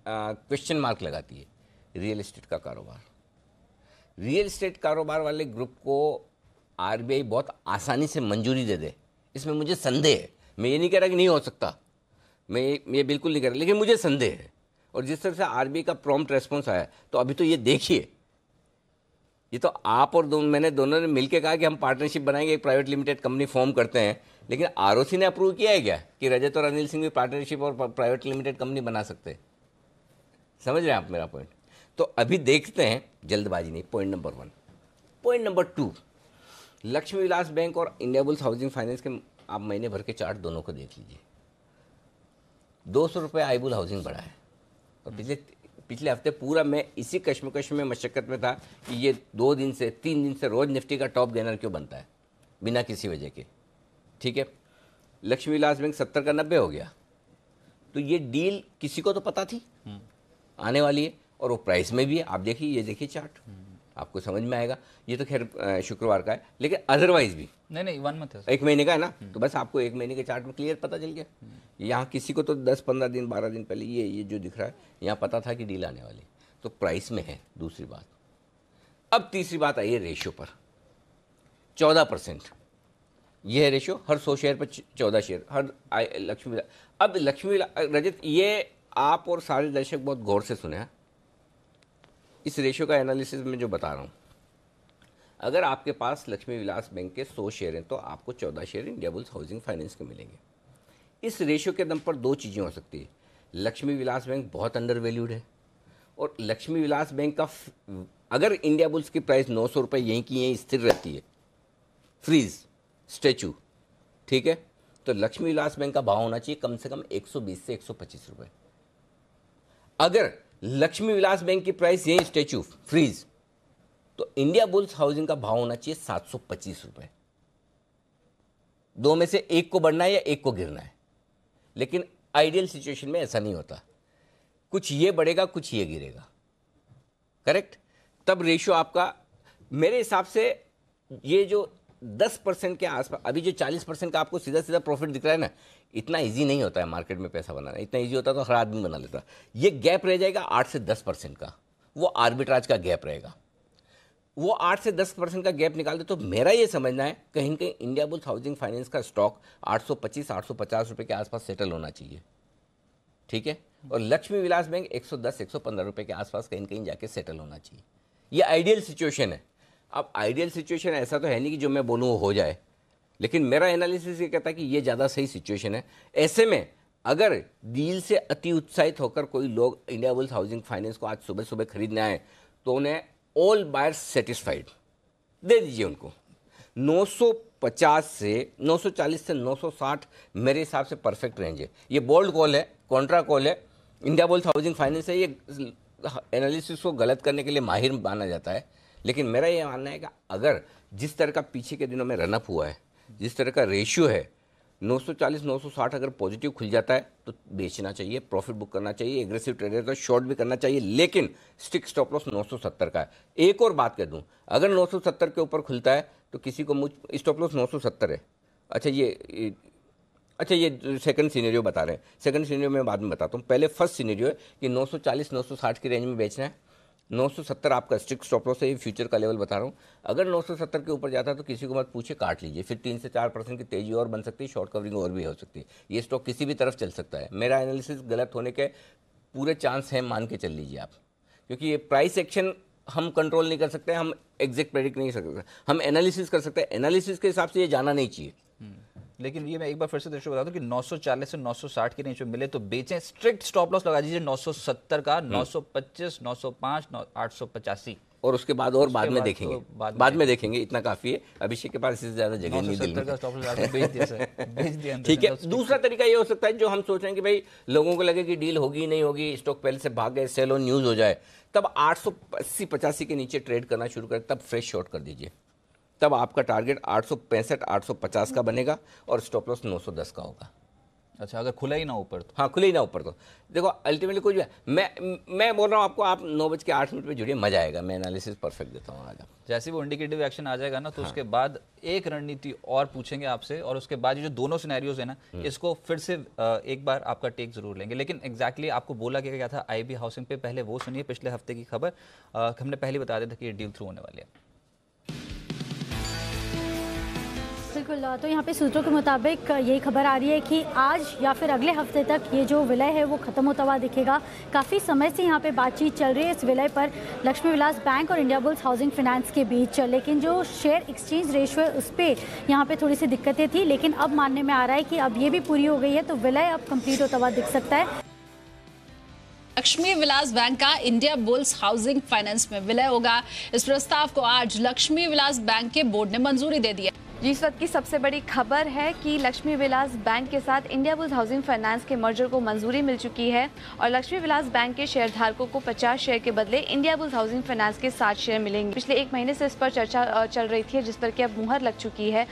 क्वेश्चन मार्क लगाती है, रियल एस्टेट का कारोबार। रियल एस्टेट कारोबार वाले ग्रुप को आरबीआई बहुत आसानी से मंजूरी दे दे, इसमें मुझे संदेह है। मैं ये नहीं कह रहा कि नहीं हो सकता, मैं ये बिल्कुल नहीं कह रहा, लेकिन मुझे संदेह है। और जिस तरह से आरबीआई का प्रॉम्प्ट रेस्पॉन्स आया, तो अभी तो ये देखिए, ये तो आप और मैंने दोनों ने मिलकर कहा कि हम पार्टनरशिप बनाएंगे, एक प्राइवेट लिमिटेड कंपनी फॉर्म करते हैं, लेकिन आरओसी ने अप्रूव किया है क्या कि रजत और अनिल सिंह भी पार्टनरशिप और प्राइवेट लिमिटेड कंपनी बना सकते हैं? समझ रहे हैं आप मेरा पॉइंट? तो अभी देखते हैं, जल्दबाजी नहीं। Point number 1। Point number 2, Lakshmi Vilas bank और इंडिया बुल्स हाउसिंग फाइनेंस के आप महीने भर के चार्ट दोनों को देख लीजिए। 200 रुपये आईबुल हाउसिंग बढ़ा है, और पिछले हफ्ते पूरा मैं इसी कश्मकश में मशक्कत में था कि ये 2 दिन से 3 दिन से रोज निफ्टी का टॉप गेनर क्यों बनता है बिना किसी वजह के। ठीक है, लक्ष्मी विलास बैंक 70 का 90 हो गया, तो ये डील किसी को तो पता थी आने वाली है, और वो प्राइस में भी है। आप देखिए, ये देखिए चार्ट, आपको समझ में आएगा। ये तो खैर शुक्रवार का है, लेकिन अदरवाइज भी
नहीं 1 मंथ है,
1 महीने का है ना, तो बस आपको 1 महीने के चार्ट में क्लियर पता चल गया। यहाँ किसी को तो 10-15 दिन 12 दिन पहले ये जो दिख रहा है, यहाँ पता था कि डील आने वाली, तो प्राइस में है। दूसरी बात, अब तीसरी बात आई है रेशियो पर। 14% ये है रेशियो, हर 100 शेयर पर 14 शेयर हर लक्ष्मी। अब लक्ष्मी रजत, ये आप और सारे दर्शक बहुत गौर से सुने हैं इस रेशियो का एनालिसिस में जो बता रहा हूँ। अगर आपके पास लक्ष्मी विलास बैंक के 100 शेयर हैं, तो आपको 14 share India bulls housing finance के मिलेंगे। इस रेशियो के दम पर 2 चीज़ें हो सकती है। लक्ष्मी विलास बैंक बहुत अंडर वैल्यूड है, और लक्ष्मी विलास बैंक का अगर इंडिया बुल्स की प्राइस 900 रुपये यहीं की यहीं स्थिर रहती है, फ्रीज स्टैचू, ठीक है, तो लक्ष्मी विलास बैंक का भाव होना चाहिए कम से कम 120 से 125 रुपये। अगर लक्ष्मी विलास बैंक की प्राइस यही स्टैचू फ्रीज, तो इंडिया बुल्स हाउसिंग का भाव होना चाहिए 725 रुपये। 2 में से एक को बढ़ना है या एक को गिरना है, लेकिन आइडियल सिचुएशन में ऐसा नहीं होता। कुछ ये बढ़ेगा, कुछ ये गिरेगा, करेक्ट। तब रेशियो आपका, मेरे हिसाब से ये जो 10% के आसपास, अभी जो 40% का आपको सीधा सीधा प्रॉफिट दिख रहा है ना, इतना इजी नहीं होता है मार्केट में पैसा बनाना। इतना इजी होता तो हर आदमी बना लेता। ये गैप रह जाएगा 8 से 10% का, वो आर्बिट्राज का गैप रहेगा। वो 8 से 10% का गैप निकाल दे, तो मेरा ये समझना है कहीं कहीं इंडिया बुल्स हाउसिंग फाइनेंस का स्टॉक 825-850 रुपये के आसपास सेटल होना चाहिए, ठीक है। और लक्ष्मी विलास बैंक 110-115 रुपये के आसपास कहीं कहीं जाके सेटल होना चाहिए। ये आइडियल सिचुएशन है। अब आइडियल सिचुएशन ऐसा तो है नहीं कि जो मैं बोलूँ वो हो जाए, लेकिन मेरा एनालिसिस ये कहता है कि ये ज़्यादा सही सिचुएशन है। ऐसे में अगर डील से अति उत्साहित होकर कोई लोग इंडिया बुल्स हाउसिंग फाइनेंस को आज सुबह सुबह खरीदने आए, तो उन्हें ऑल बायर्स सेटिस्फाइड दे दीजिए उनको। 950 से 940 से 960 मेरे हिसाब से परफेक्ट रेंज है। ये बोल्ड कॉल है, कॉन्ट्रा कॉल है, इंडिया बुल्स हाउसिंग फाइनेंस है। ये एनालिसिस को गलत करने के लिए माहिर माना जाता है, लेकिन मेरा ये मानना है कि अगर जिस तरह का पीछे के दिनों में रनअप हुआ है, जिस तरह का रेशियो है, 940 960 अगर पॉजिटिव खुल जाता है तो बेचना चाहिए, प्रॉफिट बुक करना चाहिए, एग्रेसिव ट्रेडर तो शॉर्ट भी करना चाहिए, लेकिन स्टिक स्टॉप लॉस 970 का है। एक और बात कह दूं, अगर 970 के ऊपर खुलता है तो किसी को स्टॉप लॉस 970 है। अच्छा ये सेकंड सिनेरियो बता रहे हैं, सेकंड सिनेरियो मैं बाद में बताता हूँ। पहले फर्स्ट सिनेरियो है कि 940 960 की रेंज में बेचना है, 970 आपका स्ट्रिक्ट स्टॉप लॉस है, ये फ्यूचर का लेवल बता रहा हूँ। अगर 970 के ऊपर जाता है तो किसी को मत पूछे, काट लीजिए, फिर 3 से 4% की तेजी और बन सकती है, शॉर्ट कवरिंग और भी हो सकती है। ये स्टॉक किसी भी तरफ चल सकता है। मेरा एनालिसिस गलत होने के पूरे चांस हैं, मान के चल लीजिए आप, क्योंकि ये प्राइस एक्शन हम कंट्रोल नहीं कर सकते, हम एग्जैक्ट प्रेडिक्ट नहीं कर सकते, हम एनालिसिस कर सकते हैं। एनालिसिस के हिसाब से ये जाना नहीं चाहिए।
लेकिन ये मैं एक बार फिर से दर्शकों बता दूं कि 940 से 960 की रेंज में मिले तो बेचें, स्ट्रिक्ट स्टॉप लॉस लगा दीजिए 970 का, 925, 905, 885
और उसके बाद और बाद में
बाद
देखेंगे,
तो
बाद में देखेंगे, इतना काफी है। अभिषेक के पास इससे ज्यादा जगह नहीं
970 का स्टॉप लॉस लगा के बेच दिया सर, बेच दिया।
ठीक है। दूसरा तरीका ये हो सकता है, जो हम सोच रहे हैं कि भाई लोगों को लगे कि डील होगी नहीं होगी, स्टॉक पहले से भाग गए, सेल ऑन न्यूज हो जाए, तब 880-85 के नीचे ट्रेड करना शुरू करें, तब फ्रेश शॉर्ट कर दीजिए। तब आपका टारगेट 865-850 का बनेगा और स्टॉप लॉस 910 का होगा।
अच्छा, अगर खुला ही ना ऊपर तो?
हाँ, खुले ही ना ऊपर तो देखो अल्टीमेटली कुछ भी मैं बोल रहा हूँ आपको, आप 9:08 पे जुड़िए, मजा आएगा। मैं एनालिसिस परफेक्ट देता हूँ आज।
जैसे वो इंडिकेटिव एक्शन आ जाएगा ना, तो उसके बाद एक रणनीति और पूछेंगे आपसे, और उसके बाद ये जो दोनों सिनेरियोज है ना, इसको फिर से एक बार आपका टेक जरूर लेंगे। लेकिन एग्जैक्टली आपको बोला गया था आईबी हाउसिंग पे, पहले वो सुनिए पिछले हफ्ते की खबर। हमने पहले बता दिया था कि ये डील थ्रू होने वाली है।
बिल्कुल, तो यहाँ पे सूत्रों के मुताबिक यही खबर आ रही है कि आज या फिर अगले हफ्ते तक ये जो विलय है वो खत्म होता हुआ दिखेगा। काफ़ी समय से यहाँ पे बातचीत चल रही है इस विलय पर लक्ष्मी विलास बैंक और इंडिया बुल्स हाउसिंग फाइनेंस के बीच, लेकिन जो शेयर एक्सचेंज रेशियो है उस पर यहाँ पे थोड़ी सी दिक्कतें थी, लेकिन अब मानने में आ रहा है कि अब ये भी पूरी हो गई है, तो विलय अब कंप्लीट होता हुआ दिख सकता है।
लक्ष्मी विलास बैंक का इंडिया बुल्स हाउसिंग फाइनेंस में विलय होगा। इस प्रस्ताव को आज लक्ष्मी विलास बैंक के बोर्ड ने मंजूरी दे दी है।
जी, इस वक्त की सबसे बड़ी खबर है कि लक्ष्मी विलास बैंक के साथ इंडिया बुल्स हाउसिंग फाइनेंस के मर्जर को मंजूरी मिल चुकी है और लक्ष्मी विलास बैंक के शेयरधारकों को 50 शेयर के बदले इंडिया बुल्स हाउसिंग फाइनेंस के 7 शेयर मिलेंगे। पिछले 1 महीने से इस पर चर्चा चल रही थी, जिस पर कि अब मुहर लग चुकी है।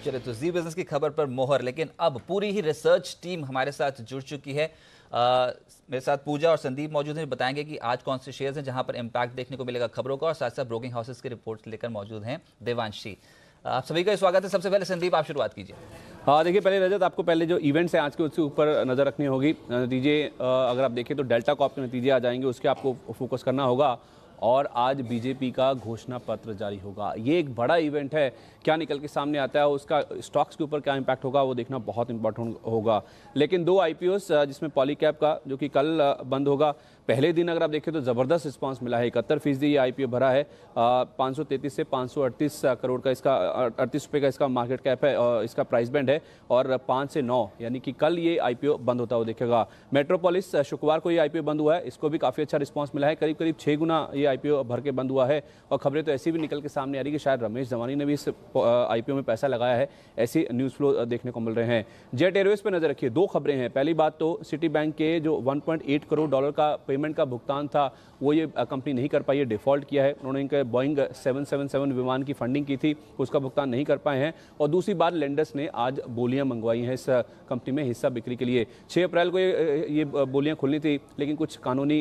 चलिए, तो जी बिजनेस की खबर पर मोहर, लेकिन अब पूरी ही रिसर्च टीम हमारे साथ जुड़ चुकी है। मेरे साथ पूजा और संदीप मौजूद हैं, बताएंगे कि आज कौन से शेयर्स हैं जहां पर इम्पैक्ट देखने को मिलेगा खबरों का, और साथ साथ ब्रोकिंग हाउसेस की रिपोर्ट्स लेकर मौजूद हैं देवांशी। आप सभी का स्वागत है। सबसे पहले संदीप, आप शुरुआत कीजिए।
हाँ, देखिए, पहले रजत, आपको पहले जो इवेंट्स हैं आज के उसके ऊपर नज़र रखनी होगी। नतीजे अगर आप देखें तो डेल्टा कॉप के नतीजे आ जाएंगे, उसके आपको फोकस करना होगा। और आज बीजेपी का घोषणा पत्र जारी होगा। ये एक बड़ा इवेंट है, क्या निकल के सामने आता है, उसका स्टॉक्स के ऊपर क्या इम्पैक्ट होगा वो देखना बहुत इंपॉर्टेंट होगा। लेकिन 2 IPOs जिसमें पॉलीकैब का जो कि कल बंद होगा, पहले दिन अगर आप देखें तो ज़बरदस्त रिस्पांस मिला है। 71% ये IPO भरा है। 533 से 538 करोड़ का इसका 38 रुपये का इसका मार्केट कैप है और इसका प्राइस बैंड है, और 5 से 9 यानी कि कल ये IPO बंद होता हुआ दिखेगा। मेट्रोपोलिस शुक्रवार को ये IPO बंद हुआ है, इसको भी काफ़ी अच्छा रिस्पांस मिला है, करीब करीब 6 गुना ये IPO भर के बंद हुआ है। और खबरें तो ऐसी भी निकल के सामने आ रही है कि शायद रमेश धवानी ने भी इस IPO में पैसा लगाया है, ऐसी न्यूज़ फ्लो देखने को मिल रहे हैं। जेट एयरवेज पर नजर रखिए, 2 खबरें हैं। पहली बात तो सिटी बैंक के जो $1.8 करोड़ का पेमेंट का भुगतान था वो ये कंपनी नहीं कर पाई है, डिफॉल्ट किया है। उन्होंने इनके बोइंग 777 विमान की फंडिंग की थी, उसका भुगतान नहीं कर पाए हैं। और दूसरी बात, लेंडर्स ने आज बोलियां मंगवाई हैं इस कंपनी में हिस्सा बिक्री के लिए। 6 अप्रैल को ये बोलियां खुलनी थी, लेकिन कुछ कानूनी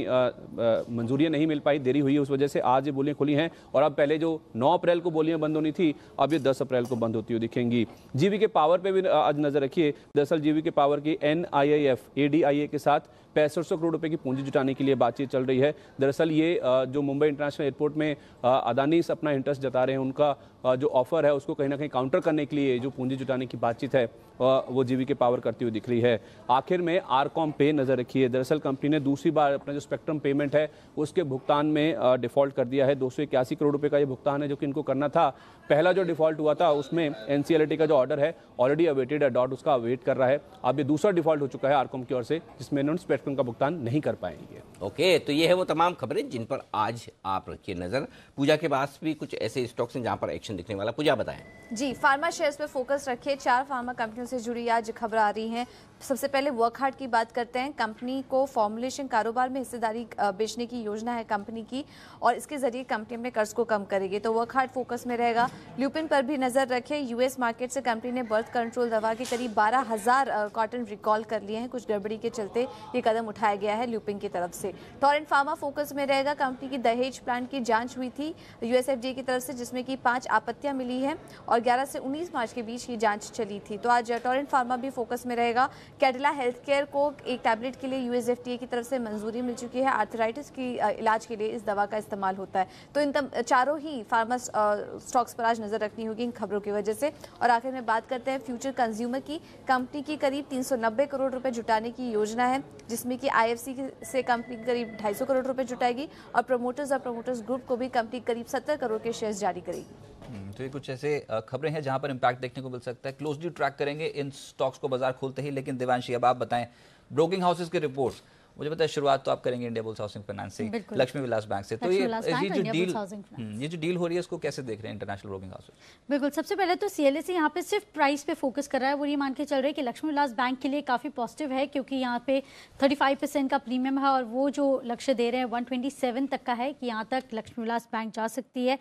मंजूरियां नहीं मिल पाई, देरी हुई है, उस वजह से आज ये बोलियां खुली हैं। और अब पहले जो 9 अप्रैल को बोलियां बंद होनी थी, अब ये 10 अप्रैल को बंद होती हुई दिखेंगी। जीवीके पावर पे भी आज नजर रखिए। दरअसल जीवीके पावर की NIIF ADIA के साथ 6500 करोड़ रुपए की पूंजी जुटाने के लिए बातचीत चल रही है। दरअसल ये जो मुंबई इंटरनेशनल एयरपोर्ट में अदानी अपना इंटरेस्ट जता रहे हैं, उनका जो ऑफर है उसको कहीं ना कहीं काउंटर करने के लिए जो पूंजी जुटाने की बातचीत है वो जीवीके पावर करती हुई दिख रही है। आखिर में आरकॉम पे नजर रखी है। दरअसल कंपनी ने दूसरी बार अपना जो स्पेक्ट्रम पेमेंट है उसके भुगतान में डिफॉल्ट कर दिया है। 281 करोड़ रुपए का ये भुगतान है जो कि इनको करना था। पहला जो डिफॉल्ट हुआ था उसमें एनसीएलटी का जो ऑर्डर है ऑलरेडी अवेटेड है, डॉट उसका अवेट कर रहा है। अब ये दूसरा डिफॉल्ट हो चुका है आरकॉम की ओर से, जिसमें इन्होंने स्पेक्ट्रम का भुगतान नहीं कर पाएंगे।
ओके, तो ये है वो तमाम खबरें जिन पर आज आप रखिए नजर। पूजा के पास भी कुछ ऐसे स्टॉक्स हैं जहां पर एक्शन दिखने वाला। पूजा बताएं।
जी, फार्मा शेयर्स पे फोकस रखिए। 4 फार्मा कंपनियों से जुड़ी आज खबर आ रही हैं। सबसे पहले वर्कहार्ट की बात करते हैं। कंपनी को फॉर्मुलेशन कारोबार में हिस्सेदारी बेचने की योजना है कंपनी की, और इसके जरिए कंपनी अपने कर्ज को कम करेगी, तो वर्कहार्ट फोकस में रहेगा। ल्यूपिन पर भी नजर रखें। यूएस मार्केट से कंपनी ने बर्थ कंट्रोल दवा के करीब 12,000 कॉटन रिकॉल कर लिए हैं। कुछ गड़बड़ी के चलते ये कदम उठाया गया है ल्यूपिन की तरफ से। टोरेंट फार्मा फोकस में रहेगा। कंपनी की दहेज प्लांट की जांच हुई थी यूएसएफडीए की तरफ से, जिसमें कि 5 आपत्तियां मिली हैं और 11 से 19 मार्च के बीच ये जांच चली थी। तो आज टोरेंट फार्मा भी फोकस में रहेगा। कैडिला हेल्थ केयर को एक टैबलेट के लिए यूएसएफडीए की तरफ से मंजूरी मिल चुकी है। आर्थराइटिस की इलाज के लिए इस दवा का इस्तेमाल होता है। तो इन चारों ही फार्मा स्टॉक्स पर आज नजर रखनी होगी इन खबरों की वजह से। और आखिर में बात करते हैं फ्यूचर कंज्यूमर की। कंपनी की करीब 390 करोड़ रुपए जुटाने की योजना है, जिसमें कि आईएफसी से कंपनी करीब 250 करोड़ रुपए जुटाएगी और प्रमोटर्स ग्रुप को भी कंपनी करीब 70 करोड़ के शेयर्स जारी करेगी।
तो ये कुछ ऐसे खबरें हैं जहां पर इंपैक्ट देखने को मिल सकता है। क्लोजली ट्रैक करेंगे इन स्टॉक्स को बाजार खुलते ही। लेकिन देवांशी, अब आप बताएं, ब्रोकिंग हाउसेस के रिपोर्ट्स, मुझे पता है शुरुआत तो आप करेंगे इंडिया बुल्स हाउसिंग फाइनेंस से, लक्ष्मी विलास बैंक से। तो ये जो डील हो रही है इसको कैसे देख रहे हैं इंटरनेशनल ब्रोकिंग हाउस?
बिल्कुल, सबसे पहले तो सीएलएसए यहाँ पे सिर्फ प्राइस पे फोकस कर रहा है। वो ये मान के चल रहे हैं कि लक्ष्मी विलास बैंक के लिए काफ़ी पॉजिटिव है, क्योंकि यहाँ पे 35% का प्रीमियम है और वो जो लक्ष्य दे रहे हैं 127 तक का है कि यहाँ तक लक्ष्मी विलास बैंक जा सकती है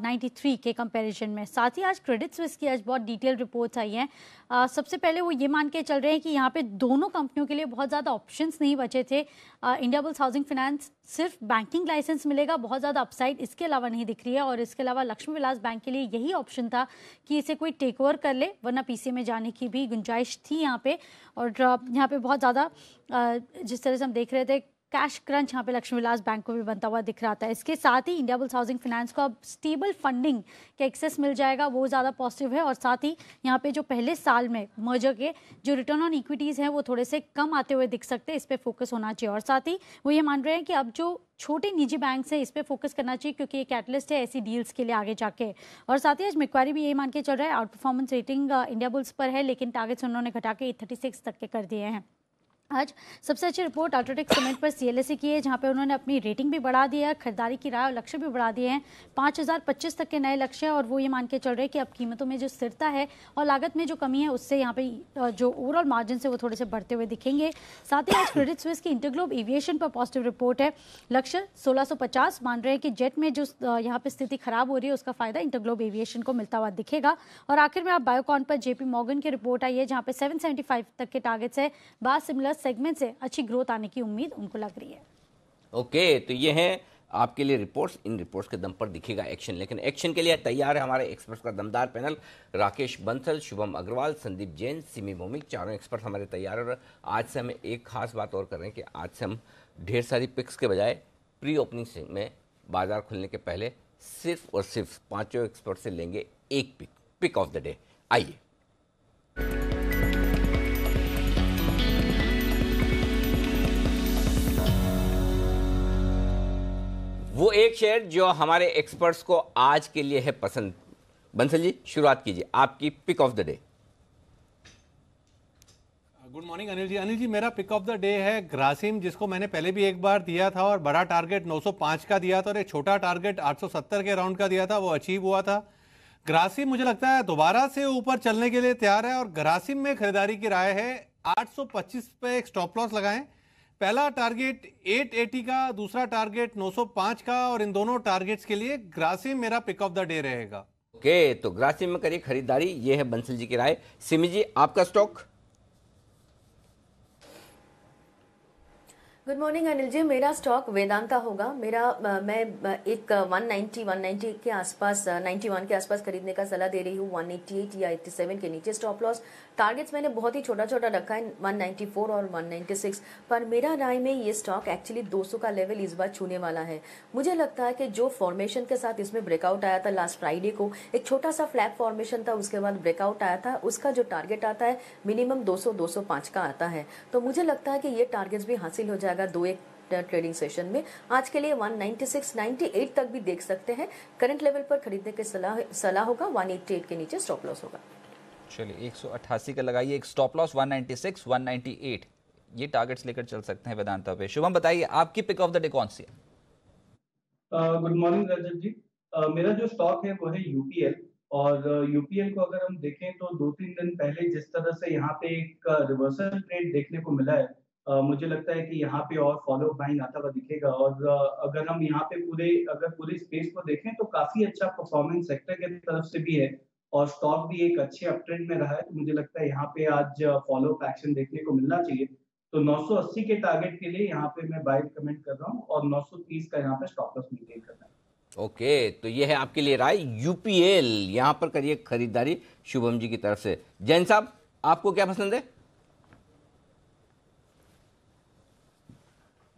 93 के कंपेरिजन में। साथ ही आज क्रेडिट स्विस की आज बहुत डिटेल रिपोर्ट्स आई हैं। सबसे पहले वो ये मान के चल रहे हैं कि यहाँ पे दोनों कंपनियों के लिए बहुत ज़्यादा ऑप्शंस नहीं बचे थे। इंडिया बुल्स हाउसिंग फाइनेंस सिर्फ बैंकिंग लाइसेंस मिलेगा, बहुत ज़्यादा अपसाइड इसके अलावा नहीं दिख रही है। और इसके अलावा लक्ष्मी विलास बैंक के लिए यही ऑप्शन था कि इसे कोई टेक ओवर कर ले, वरना पीसीए में जाने की भी गुंजाइश थी यहाँ पे। और यहाँ पे बहुत ज़्यादा जिस तरह से हम देख रहे थे कैश क्रंच यहाँ पे लक्ष्मी विलास बैंक को भी बनता हुआ दिख रहा था। इसके साथ ही इंडिया बुल्स हाउसिंग फाइनेंस को अब स्टेबल फंडिंग के एक्सेस मिल जाएगा, वो ज़्यादा पॉजिटिव है। और साथ ही यहाँ पे जो पहले साल में मर्जर के जो रिटर्न ऑन इक्विटीज़ हैं वो थोड़े से कम आते हुए दिख सकते हैं, इस पर फोकस होना चाहिए। और साथ ही वो ये मान रहे हैं कि अब जो छोटे निजी बैंक हैं इस पर फोकस करना चाहिए, क्योंकि ये कैटलिस्ट है ऐसी डील्स के लिए आगे जाके। और साथ ही आज मैक्वारी भी यही मान के चल रहा है, out performance rating India bulls पर है, लेकिन टारगेट्स उन्होंने घटा के 36 तक के कर दिए हैं। आज सबसे अच्छी रिपोर्ट अल्ट्राटेक सीमेंट पर सीएलएसए की है, जहां पे उन्होंने अपनी रेटिंग भी बढ़ा दी है, खरीदारी की राय और लक्ष्य भी बढ़ा दिए हैं। 5025 तक के नए लक्ष्य, और वो ये मान के चल रहे हैं कि अब कीमतों में जो स्थिरता है और लागत में जो कमी है उससे यहाँ पे जो ओवरऑल मार्जिन है वो थोड़े से बढ़ते हुए दिखेंगे। साथ ही आज क्रेडिट स्विस की इंटरग्लोब एविएशन पर पॉजिटिव रिपोर्ट है। लक्ष्य 1650 मान रहे हैं कि जेट में जो यहाँ पे स्थिति खराब हो रही है उसका फायदा इंटरग्लोब एविएशन को मिलता हुआ दिखेगा। और आखिर में आप बायोकॉन पर जेपी मॉर्गन की रिपोर्ट आई है, जहाँ पे 775 तक के टारगेट्स है। बायोसिमिलर सेगमेंट से अच्छी ग्रोथ आने की उम्मीद उनको लग रही है।
ओके, तो ये हैं आपके लिए रिपोर्ट्स। इन रिपोर्ट्स के दम पर दिखेगा एक्शन, लेकिन एक्शन के लिए तैयार है हमारे एक्सपर्ट्स का दमदार पैनल। राकेश बंसल, शुभम अग्रवाल, संदीप जैन, सिमी भौमिक, चारों एक्सपर्ट हमारे तैयार। और आज से हमें एक खास बात और कर रहे हैं कि आज से हम ढेर सारी पिक्स के बजाय प्री ओपनिंग में बाजार खुलने के पहले सिर्फ और सिर्फ पांचों एक्सपर्ट से लेंगे एक पिक ऑफ द डे। आइए। वो एक शेयर जो हमारे एक्सपर्ट्स को आज के लिए है पसंद। बंसल जी, शुरुआत कीजिए, आपकी pick of the day.
Good morning Anil ji. Anil ji, मेरा पिक ऑफ द डे है ग्रासिम, जिसको मैंने पहले भी एक बार दिया था और बड़ा टारगेट 905 का दिया था और एक छोटा टारगेट 870 के राउंड का दिया था, वो अचीव हुआ था। ग्रासिम मुझे लगता है दोबारा से ऊपर चलने के लिए तैयार है और ग्रासिम में खरीदारी की राय है। 825 पे एक स्टॉप लॉस लगाएं। पहला टारगेट 880 का, दूसरा टारगेट 905 का, और इन दोनों टारगेट्स के लिए ग्रासिम मेरा पिक ऑफ द डे रहेगा।
ओके, तो ग्रासिम में करिए खरीदारी, ये है बंसल जी की राय। सिमी जी, आपका stock?
Good morning Anil ji. मेरा स्टॉक वेदांता होगा। मैं एक 190 के आसपास 91 के आसपास खरीदने का सलाह दे रही हूँ। 188 या 87 के नीचे स्टॉप लॉस। टारगेट्स मैंने बहुत ही छोटा छोटा रखा है, 194 और 196, पर मेरा राय में ये स्टॉक एक्चुअली 200 का लेवल इस बार छूने वाला है। मुझे लगता है कि जो फॉर्मेशन के साथ इसमें ब्रेकआउट आया था लास्ट फ्राइडे को, एक छोटा सा फ्लैट फॉर्मेशन था, उसके बाद ब्रेकआउट आया था, उसका जो टारगेट आता है मिनिमम 200-205 का आता है। तो मुझे लगता है कि ये टारगेट्स भी हासिल हो जाएगा 2-1 ट्रेडिंग सेशन में। आज के लिए 196-98 तक भी देख सकते हैं। करंट लेवल पर खरीदने की सलाह होगा। 188 के नीचे स्टॉप लॉस होगा।
चलिए 188 का लगाइए, एक स्टॉप लॉस 196, 198 ये टारगेट्स लेकर चल सकते हैं वेदांता पे। शुभम बताइए आपकी पिक ऑफ द डे कौन सी है?
गुड मॉर्निंग रजत जी। मेरा जो स्टॉक है वो है यूपीएल, और यूपीएल को अगर हम देखें तो 2-3 दिन पहले जिस तरह से यहाँ पे एक रिवर्सल ट्रेड देखने को मिला है, मुझे लगता है कि यहाँ पे और फॉलो बाइंग आता हुआ दिखेगा। और अगर हम यहाँ पे पूरे स्पेस को देखें तो काफी अच्छा परफॉर्मेंस सेक्टर के तरफ से भी है, और स्टॉक भी एक अच्छे अपट्रेंड में रहा है। तो मुझे लगता है यहाँ पे आज फॉलो अप एक्शन देखने को मिलना चाहिए। तो 980 के टारगेट के लिए यहाँ पे मैं बाय कमेंट कर रहा हूँ, और 930 का यहाँ पे स्टॉप लॉस मेंटेन करना है।
ओके, तो ये है आपके लिए राय यूपीएल, यहां पर करिए खरीदारी शुभम जी की तरफ से। जैन साहब आपको क्या पसंद है?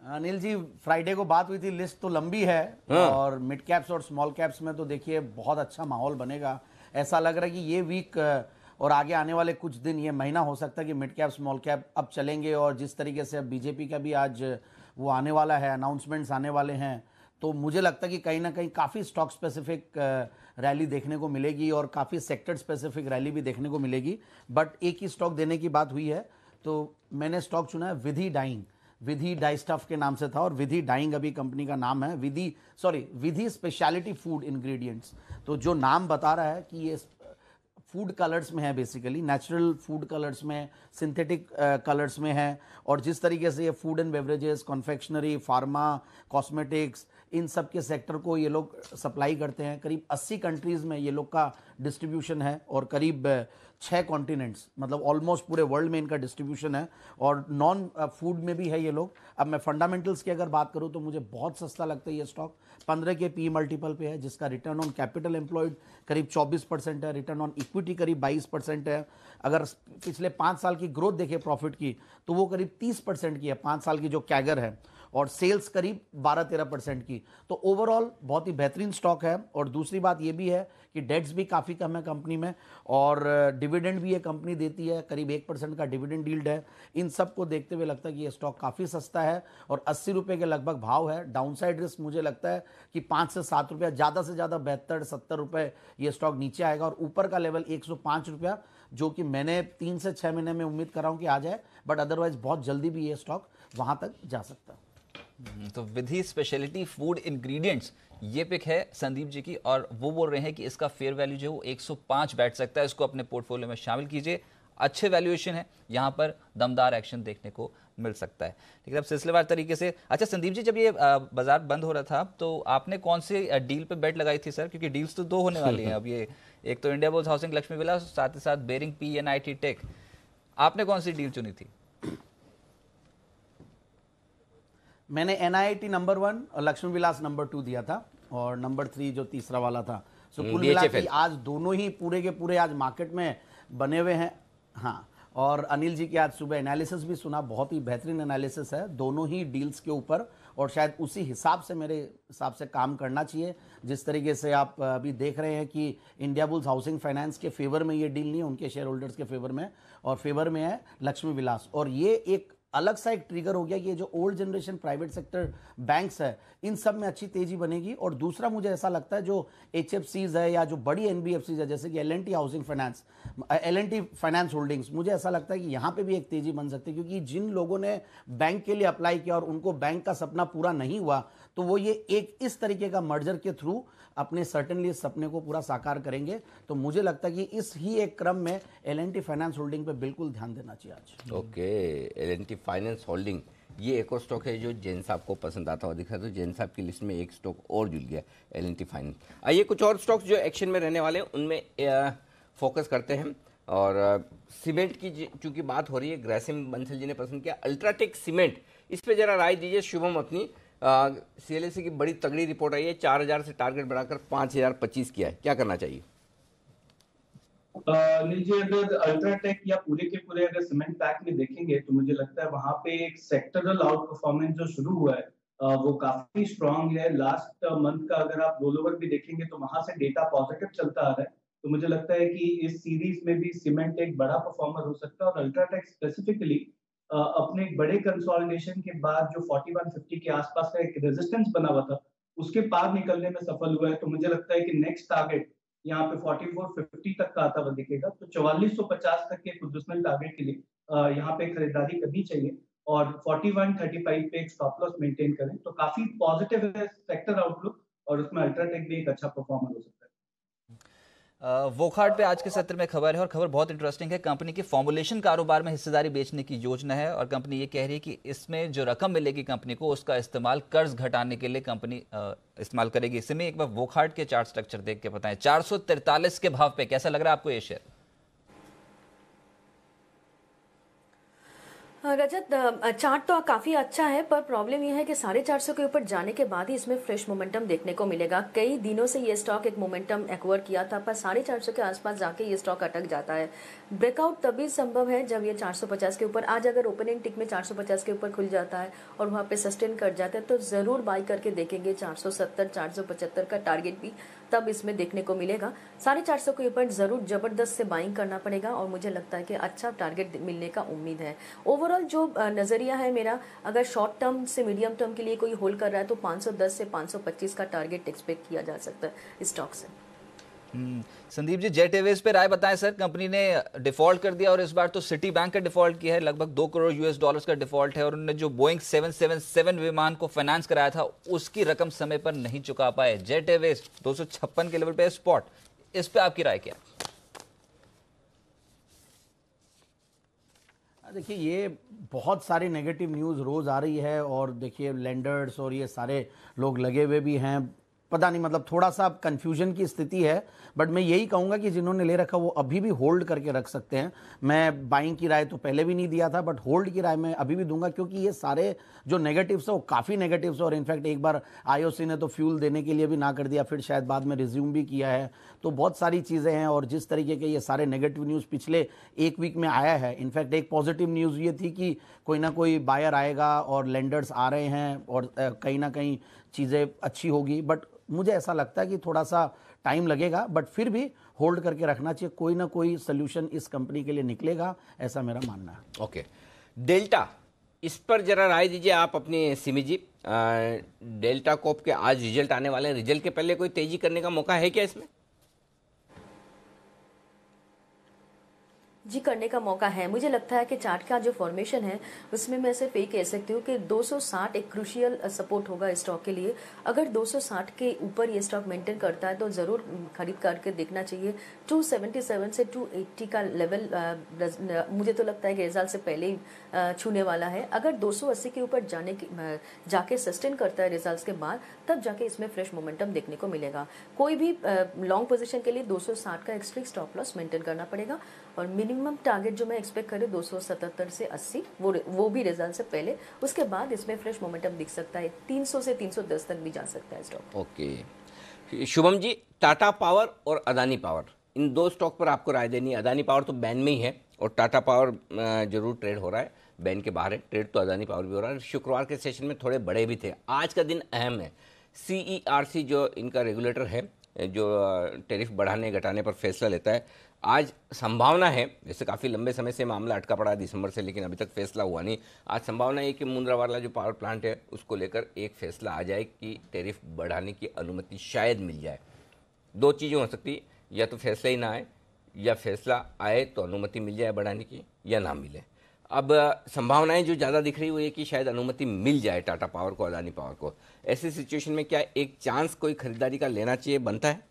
अनिल जी, फ्राइडे को बात हुई थी, लिस्ट तो लंबी है। और मिड कैप्स और स्मॉल कैप्स में तो देखिए बहुत अच्छा माहौल बनेगा। ऐसा लग रहा है कि ये वीक और आगे आने वाले कुछ दिन, ये महीना हो सकता है कि मिड कैप स्मॉल कैप अब चलेंगे। और जिस तरीके से अब बीजेपी का भी आज वो आने वाला है, अनाउंसमेंट्स आने वाले हैं, तो मुझे लगता है कि कहीं ना कहीं काफ़ी स्टॉक स्पेसिफिक रैली देखने को मिलेगी और काफ़ी सेक्टर स्पेसिफिक रैली भी देखने को मिलेगी। बट एक ही स्टॉक देने की बात हुई है, तो मैंने स्टॉक चुना है विधि डाइंग। विधि डाइस्टफ के नाम से था, और विधि डाइंग अभी कंपनी का नाम है। विधि स्पेशलिटी फूड इंग्रेडिएंट्स। तो जो नाम बता रहा है कि ये फूड कलर्स में है, बेसिकली नेचुरल फूड कलर्स में, सिंथेटिक कलर्स में है। और जिस तरीके से ये food and beverages, confectionery, pharma, cosmetics, इन सब के सेक्टर को ये लोग सप्लाई करते हैं। करीब 80 कंट्रीज़ में ये लोग का डिस्ट्रीब्यूशन है, और करीब 6 कॉन्टिनेंट्स, मतलब ऑलमोस्ट पूरे वर्ल्ड में इनका डिस्ट्रीब्यूशन है। और नॉन फूड में भी है ये लोग। अब मैं फंडामेंटल्स की अगर बात करूँ तो मुझे बहुत सस्ता लगता है ये स्टॉक। 15 के पी मल्टीपल पे है, जिसका रिटर्न ऑन कैपिटल एम्प्लॉयड करीब 24% है, रिटर्न ऑन इक्विटी करीब 22% है। अगर पिछले 5 साल की ग्रोथ देखें प्रॉफिट की, तो वो करीब 30% की है, 5 साल की जो कैगर है, और सेल्स करीब 12-13% की। तो ओवरऑल बहुत ही बेहतरीन स्टॉक है। और दूसरी बात ये भी है कि डेट्स भी काफ़ी कम है कंपनी में, और डिविडेंड भी ये कंपनी देती है, करीब 1% का डिविडेंड यील्ड है। इन सब को देखते हुए लगता है कि ये स्टॉक काफ़ी सस्ता है, और 80 रुपये के लगभग भाव है। डाउनसाइड रिस्क मुझे लगता है कि 5 से 7 रुपया, ज़्यादा से ज़्यादा 72-70 रुपये ये स्टॉक नीचे आएगा। और ऊपर का लेवल 105 रुपया, जो कि मैंने 3 से 6 महीने में उम्मीद कर रहा हूँ कि आ जाए, बट अदरवाइज बहुत जल्दी भी ये स्टॉक वहाँ तक जा सकता है।
तो विधि स्पेशलिटी फूड इंग्रेडिएंट्स ये पिक है संदीप जी की, और वो बोल रहे हैं कि इसका फेयर वैल्यू जो है वो 105 बैठ सकता है। इसको अपने पोर्टफोलियो में शामिल कीजिए, अच्छे वैल्यूएशन है, यहाँ पर दमदार एक्शन देखने को मिल सकता है। लेकिन अब सिलसिलेवार तरीके से, अच्छा संदीप जी, जब ये बाजार बंद हो रहा था तो आपने कौन से डील पे बेट लगाई थी सर? क्योंकि डील्स तो 2 होने वाली हैं अब। ये एक तो India bulls housing Lakshmi Vilas, साथ ही साथ बेरिंग PNIT टेक। आपने कौन सी डील चुनी थी?
मैंने NIT नंबर 1 और लक्ष्मी विलास नंबर 2 दिया था, और नंबर 3 जो तीसरा वाला था। सो कुल मिला के आज दोनों ही पूरे के पूरे आज मार्केट में बने हुए हैं। हाँ, और अनिल जी की आज सुबह एनालिसिस भी सुना, बहुत ही बेहतरीन एनालिसिस है दोनों ही डील्स के ऊपर, और शायद उसी हिसाब से मेरे हिसाब से काम करना चाहिए। जिस तरीके से आप अभी देख रहे हैं कि इंडिया बुल्स हाउसिंग फाइनेंस के फेवर में ये डील नहीं है, उनके शेयर होल्डर्स के फेवर में, और फेवर में है लक्ष्मी विलास। और ये एक अलग सा एक ट्रिगर हो गया कि ये जो old generation private sector banks है, इन सब में अच्छी तेजी बनेगी। और दूसरा मुझे ऐसा लगता है जो HFCs है या जो बड़ी NBFCs है, जैसे कि L&T housing finance, L&T finance holdings, मुझे ऐसा लगता है कि यहाँ पे भी एक तेजी बन सकती है। क्योंकि जिन लोगों ने बैंक के लिए अप्लाई किया और उनको बैंक का सपना पूरा नहीं हुआ, तो वो ये एक इस तरीके का मर्जर के थ्रू अपने सर्टेनली सपने को पूरा साकार करेंगे। तो मुझे लगता है कि इस ही एक क्रम में L&T फाइनेंस होल्डिंग पे बिल्कुल ध्यान देना चाहिए आज।
ओके, L&T फाइनेंस होल्डिंग, ये एक और स्टॉक है जो जैन साहब को पसंद आता हुआ दिखा। तो जैन साहब की लिस्ट में एक स्टॉक और जुड़ गया, L&T फाइनेंस। आइए कुछ और स्टॉक्स जो एक्शन में रहने वाले हैं उनमें फोकस करते हैं। और सीमेंट की चूंकि बात हो रही है, ग्रासिम बंसल जी ने पसंद किया। अल्ट्राटेक सीमेंट इस पे जरा राय दीजिए शुभम अपनी। CLSA की बड़ी तगड़ी रिपोर्ट आई है, 4000 से टारगेट बढ़ाकर 5025 किया है, क्या करना चाहिए?
लीजिए, अगर अल्ट्राटेक या पूरे के पूरे अगर सीमेंट पैक में देखेंगे तो मुझे लगता है वहां पे एक सेक्टरल आउट परफॉर्मेंस जो शुरू हुआ है वो काफी स्ट्रांग है। लास्ट मंथ का अगर आप रोल ओवर भी देखेंगे तो वहां से डेटा पॉजिटिव चलता आ रहा है। तो मुझे लगता है कि इस सीरीज में भी सीमेंट एक बड़ा परफॉर्मर हो सकता है, और अल्ट्राटेक स्पेसिफिकली अपने एक बड़े कंसोलिडेशन के बाद जो 4150 के आसपास का एक रेजिस्टेंस बना हुआ था उसके पार निकलने में सफल हुआ है। तो मुझे लगता है कि नेक्स्ट टारगेट यहाँ पे 4450 तक का आता हुआ दिखेगा। तो 4450 तक के पोजिशनल टारगेट के लिए यहाँ पे खरीदारी करनी चाहिए, और 4135 पे एक स्टॉप लॉस मेंटेन करें। तो काफी पॉजिटिव है सेक्टर आउटलुक, और उसमें अल्ट्राटेक भी एक अच्छा परफॉर्मर हो सकता है।
वोकहार्ट पे आज के सत्र में खबर है, और खबर बहुत इंटरेस्टिंग है। कंपनी के फॉर्मुलेशन कारोबार में हिस्सेदारी बेचने की योजना है, और कंपनी ये कह रही है कि इसमें जो रकम मिलेगी कंपनी को उसका इस्तेमाल कर्ज घटाने के लिए कंपनी इस्तेमाल करेगी। इसी में एक बार वोकहार्ट के चार्ट स्ट्रक्चर देख के बताएं। 443 के भाव पे कैसा लग रहा है आपको ये शेयर?
रजत, चार्ट तो काफी अच्छा है, पर प्रॉब्लम यह है कि 450 के ऊपर जाने के बाद ही इसमें फ्रेश मोमेंटम देखने को मिलेगा। कई दिनों से ये स्टॉक एक मोमेंटम एक्वायर किया था, पर 450 के आसपास जाके ये स्टॉक अटक जाता है। ब्रेकआउट तभी संभव है जब ये 450 के ऊपर आज अगर ओपनिंग टिक में 450 के ऊपर खुल जाता है और वहां पे सस्टेन कर जाता है तो जरूर बाई करके देखेंगे। 470 475 का टारगेट भी तब इसमें देखने को मिलेगा। 450 के ऊपर जरूर जबरदस्त से बाइंग करना पड़ेगा, और मुझे लगता है कि अच्छा टारगेट मिलने का उम्मीद है। ओवरऑल जो नजरिया है मेरा, अगर शॉर्ट टर्म से मीडियम टर्म के लिए कोई होल्ड कर रहा है तो 510 से 525 का टारगेट एक्सपेक्ट किया जा सकता है स्टॉक से।
संदीप जी, जेट एयरवेज पे राय बताएं सर। कंपनी ने डिफॉल्ट कर दिया, और इस बार तो सिटी बैंक का डिफॉल्ट किया है, लगभग 2 करोड़ US$ का डिफॉल्ट है, और उन्होंने जो बोइंग 777 विमान को फाइनेंस कराया था उसकी रकम समय पर नहीं चुका पाए। जेट एयरवेज 256 के लेवल पे स्पॉट, इस पे आपकी राय क्या?
देखिए, ये बहुत सारी नेगेटिव न्यूज़ रोज़ आ रही है, और देखिए लेंडर्स और ये सारे लोग लगे हुए भी हैं। पता नहीं, मतलब थोड़ा सा कंफ्यूजन की स्थिति है, बट मैं यही कहूँगा कि जिन्होंने ले रखा वो अभी भी होल्ड करके रख सकते हैं। मैं बाइंग की राय तो पहले भी नहीं दिया था, बट होल्ड की राय मैं अभी भी दूंगा, क्योंकि ये सारे जो नेगेटिव्स है वो काफ़ी नेगेटिव्स है। और इनफैक्ट एक बार IOC ने तो फ्यूल देने के लिए भी ना कर दिया, फिर शायद बाद में रिज्यूम भी किया है। तो बहुत सारी चीज़ें हैं, और जिस तरीके के ये सारे नेगेटिव न्यूज़ पिछले एक वीक में आया है, इनफैक्ट एक पॉजिटिव न्यूज़ ये थी कि कोई ना कोई बायर आएगा और लेंडर्स आ रहे हैं, और कहीं ना कहीं चीज़ें अच्छी होगी। बट मुझे ऐसा लगता है कि थोड़ा सा टाइम लगेगा, बट फिर भी होल्ड करके रखना चाहिए। कोई ना कोई सोल्यूशन इस कंपनी के लिए निकलेगा, ऐसा मेरा मानना है।
ओके, डेल्टा, इस पर जरा राय दीजिए आप अपनी सिमी जी। डेल्टा कॉप के आज रिजल्ट आने वाले हैं, रिजल्ट के पहले कोई तेजी करने का मौका है क्या इसमें?
जी, करने का मौका है। मुझे लगता है कि चार्ट का जो फॉर्मेशन है उसमें मैं सिर्फ यही कह सकती हूँ कि 260 एक क्रूशियल सपोर्ट होगा स्टॉक के लिए। अगर 260 के ऊपर ये स्टॉक मेंटेन करता है तो ज़रूर खरीद करके देखना चाहिए। 277 से 280 का लेवल मुझे तो लगता है कि रिजल्ट से पहले ही छूने वाला है। अगर 280 के ऊपर जाके सस्टेन करता है रिजल्ट के बाद, तब जाके इसमें फ्रेश मोमेंटम देखने को मिलेगा। कोई भी लॉन्ग पोजीशन के लिए 260 का एक्स्ट्रा स्टॉप लॉस मेंटेन करना पड़ेगा, और मिनिमम टारगेट जो मैं एक्सपेक्ट करूँ 277 से 80, वो भी रिजल्ट से पहले। उसके बाद इसमें फ्रेश मोमेंटम दिख सकता है। 300 से 310 तक भी जा सकता है stock.
Okay, Shubham ji, Tata power और अदानी पावर, इन दो स्टॉक पर आपको राय देनी है। अदानी पावर तो बैन में ही है, और टाटा पावर जरूर ट्रेड हो रहा है, बैन के बाहर है। ट्रेड तो अदानी पावर भी हो रहा है। शुक्रवार के सेशन में थोड़े बड़े भी थे। आज का दिन अहम है। CERC जो इनका रेगुलेटर है, जो टैरिफ बढ़ाने घटाने पर फैसला लेता है, आज संभावना है, जैसे काफ़ी लंबे समय से मामला अटका पड़ा है दिसंबर से, लेकिन अभी तक फैसला हुआ नहीं। आज संभावना है कि मुंद्रा वाला जो पावर प्लांट है उसको लेकर एक फैसला आ जाए कि टैरिफ बढ़ाने की अनुमति शायद मिल जाए। दो चीज़ें हो सकती है, या तो फैसला ही ना आए, या फैसला आए तो अनुमति मिल जाए बढ़ाने की, या ना मिले। अब संभावनाएं जो ज़्यादा दिख रही वो ये कि शायद अनुमति मिल जाए टाटा पावर को, अदानी पावर को। ऐसी सिचुएशन में क्या एक चांस कोई खरीदारी का लेना चाहिए, बनता है?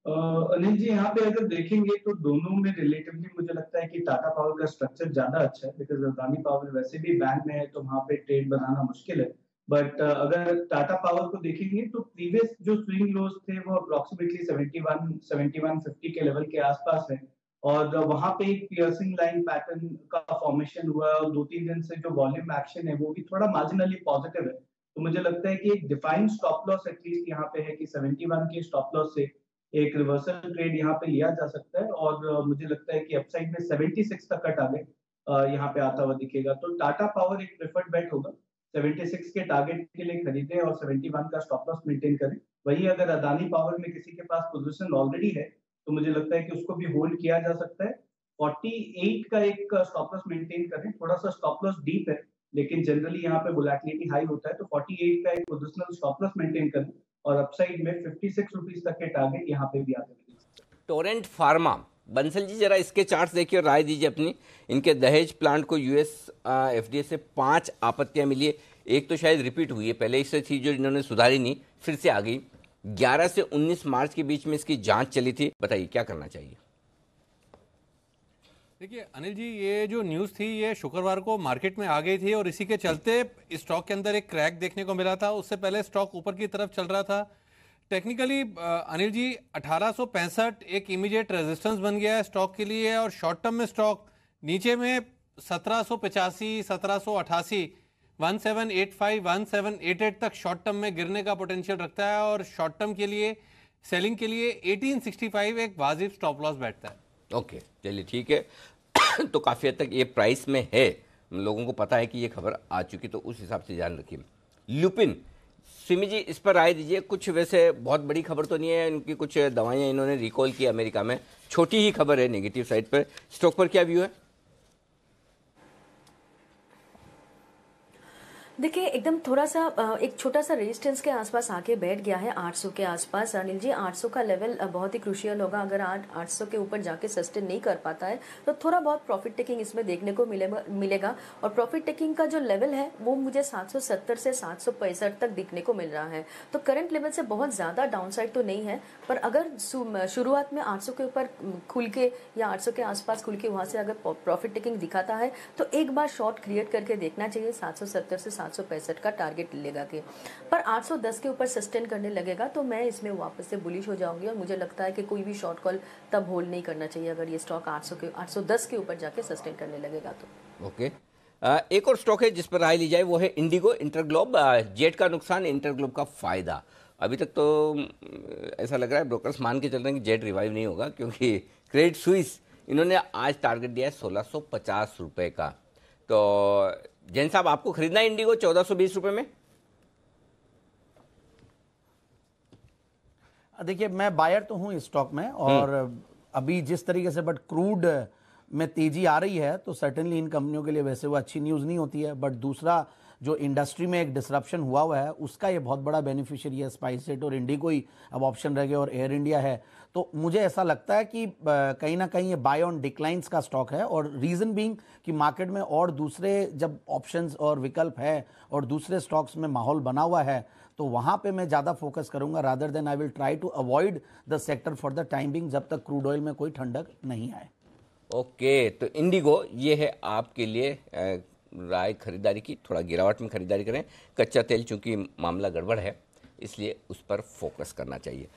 अनिल जी, यहाँ पे अगर देखेंगे तो दोनों में रिलेटिवली मुझे लगता है कि टाटा पावर का स्ट्रक्चर ज्यादा अच्छा है, बिकॉज अदानी पावर वैसे भी बैंक में है तो वहाँ पे ट्रेड बनाना मुश्किल है। बट अगर टाटा पावर को देखेंगे तो प्रीवियस जो स्विंग लोज थे वो अप्रोक्सीमेटली 71-7150 के लेवल के आसपास है, और वहां पे एक पियर्सिंग लाइन पैटर्न का फॉर्मेशन हुआ है और 2-3 दिन से जो वॉल्यूम एक्शन है वो भी थोड़ा मार्जिनली पॉजिटिव है। तो मुझे लगता है कि एक डिफाइंड स्टॉप लॉस एटलीस्ट यहाँ पे है कि 71 के स्टॉप लॉस से एक रिवर्सल ट्रेड यहाँ पे लिया जा सकता है और मुझे लगता है कि अपसाइड में 76 तक का टारगेट यहाँ पे आता हुआ दिखेगा। तो टाटा पावर एक प्रेफर्ड बेट होगा, 76 के टारगेट के लिए खरीदें और 71 का स्टॉप लॉस मेंटेन करें। वही अगर अदानी पावर में किसी के पास पोजीशन ऑलरेडी है तो मुझे लगता है कि उसको भी होल्ड किया जा सकता है। 48 का एक स्टॉप लॉस मेंटेन करें, थोड़ा सा स्टॉप लॉस डीप है लेकिन जनरली यहाँ पे वोलेटिलिटी हाई होता है, तो 48 का एक पोजिशनल स्टॉप लॉस मेंटेन करें और अपसाइड में 56 रुपीज तक के टारगेट यहाँ पे भी आते हैं।
टोरेंट फार्मा, बंसल जी जरा इसके चार्ट्स देखिए और राय दीजिए अपनी। इनके दहेज प्लांट को यूएस एफडीए से 5 आपत्तियां मिली है, एक तो शायद रिपीट हुई है, पहले इससे थी जो इन्होंने सुधारी नहीं, फिर से आ गई। 11 से 19 मार्च के बीच में इसकी जांच चली थी, बताइए क्या करना चाहिए।
देखिए अनिल जी, ये जो न्यूज़ थी ये शुक्रवार को मार्केट में आ गई थी और इसी के चलते स्टॉक के अंदर एक क्रैक देखने को मिला था। उससे पहले स्टॉक ऊपर की तरफ चल रहा था। टेक्निकली अनिल जी 1865 एक इमीडिएट रेजिस्टेंस बन गया है स्टॉक के लिए और शॉर्ट टर्म में स्टॉक नीचे में 1785, 1788, 1785, 1788 तक शॉर्ट टर्म में गिरने का पोटेंशियल रखता है और शॉर्ट टर्म के लिए सेलिंग के लिए 1865 एक वाजिब स्टॉप लॉस बैठता है।
ओके, चलिए ठीक है। तो काफ़ी हद तक ये प्राइस में है, लोगों को पता है कि ये खबर आ चुकी, तो उस हिसाब से ध्यान रखिए। लुपिन, सिमी जी इस पर राय दीजिए। कुछ वैसे बहुत बड़ी खबर तो नहीं है, इनकी कुछ दवाइयाँ इन्होंने रिकॉल की अमेरिका में, छोटी ही खबर है नेगेटिव साइड पर। स्टॉक पर क्या व्यू है?
देखिए एकदम थोड़ा सा एक छोटा सा रेजिस्टेंस के आसपास आके बैठ गया है 800 के आसपास। अनिल जी 800 का लेवल बहुत ही क्रूशियल होगा। अगर 800 के ऊपर जाके सस्टेन नहीं कर पाता है तो थोड़ा बहुत प्रॉफिट टेकिंग इसमें देखने को मिलेगा और प्रॉफिट टेकिंग का जो लेवल है वो मुझे 770 से 765 तक दिखने को मिल रहा है। तो करंट लेवल से बहुत ज़्यादा डाउनसाइड तो नहीं है, पर अगर शुरुआत में 800 के ऊपर खुल के या 800 के आसपास खुल के वहाँ से अगर प्रॉफिट टेकिंग दिखाता है तो एक बार शॉर्ट क्रिएट करके देखना चाहिए। 770 से 765 का टारगेट लेगा के, पर 810 के ऊपर सस्टेन करने लगेगा तो मैं इसमें वापस से बुलिश हो जाऊंगी और मुझे लगता है कि कोई भी शॉर्ट कॉल तब होल्ड नहीं करना चाहिए अगर ये स्टॉक 810 के ऊपर जाके सस्टेन करने लगेगा तो।
ओके, एक और स्टॉक है जिस पर राय ली जाए, वो है इंडिगो इंटरग्लोब। जेट का नुकसान, इंटरग्लोब का फायदा। अभी तक तो ऐसा लग रहा है ब्रोकर्स मान के चल रहे हैं कि जेट रिवाइव नहीं होगा, क्योंकि क्रेडिट स्विस इन्होंने आज टारगेट दिया है 1650 रुपए का। तो जैन साहब, आपको खरीदना है इंडिगो 1420 रुपए में?
देखिए मैं बायर तो हूं इस स्टॉक में और अभी जिस तरीके से बट क्रूड में तेजी आ रही है तो सर्टेनली इन कंपनियों के लिए वैसे वो अच्छी न्यूज़ नहीं होती है, बट दूसरा जो इंडस्ट्री में एक डिसरप्शन हुआ है उसका ये बहुत बड़ा बेनिफिशियरी है स्पाइसजेट और इंडिगो ही अब ऑप्शन रह गए और एयर इंडिया है। तो मुझे ऐसा लगता है कि कहीं ना कहीं ये बाय ऑन डिक्लाइंस का स्टॉक है और रीज़न बीइंग कि मार्केट में और दूसरे जब ऑप्शंस और विकल्प है और दूसरे स्टॉक्स में माहौल बना हुआ है तो वहाँ पे मैं ज़्यादा फोकस करूंगा rather than I will try to avoid the sector for the time being जब तक क्रूड ऑयल में कोई ठंडक नहीं आए।
ओके, तो इंडिगो ये है आपके लिए राय खरीदारी की। थोड़ा गिरावट में खरीदारी करें। कच्चा तेल चूंकि मामला गड़बड़ है इसलिए उस पर फोकस करना चाहिए।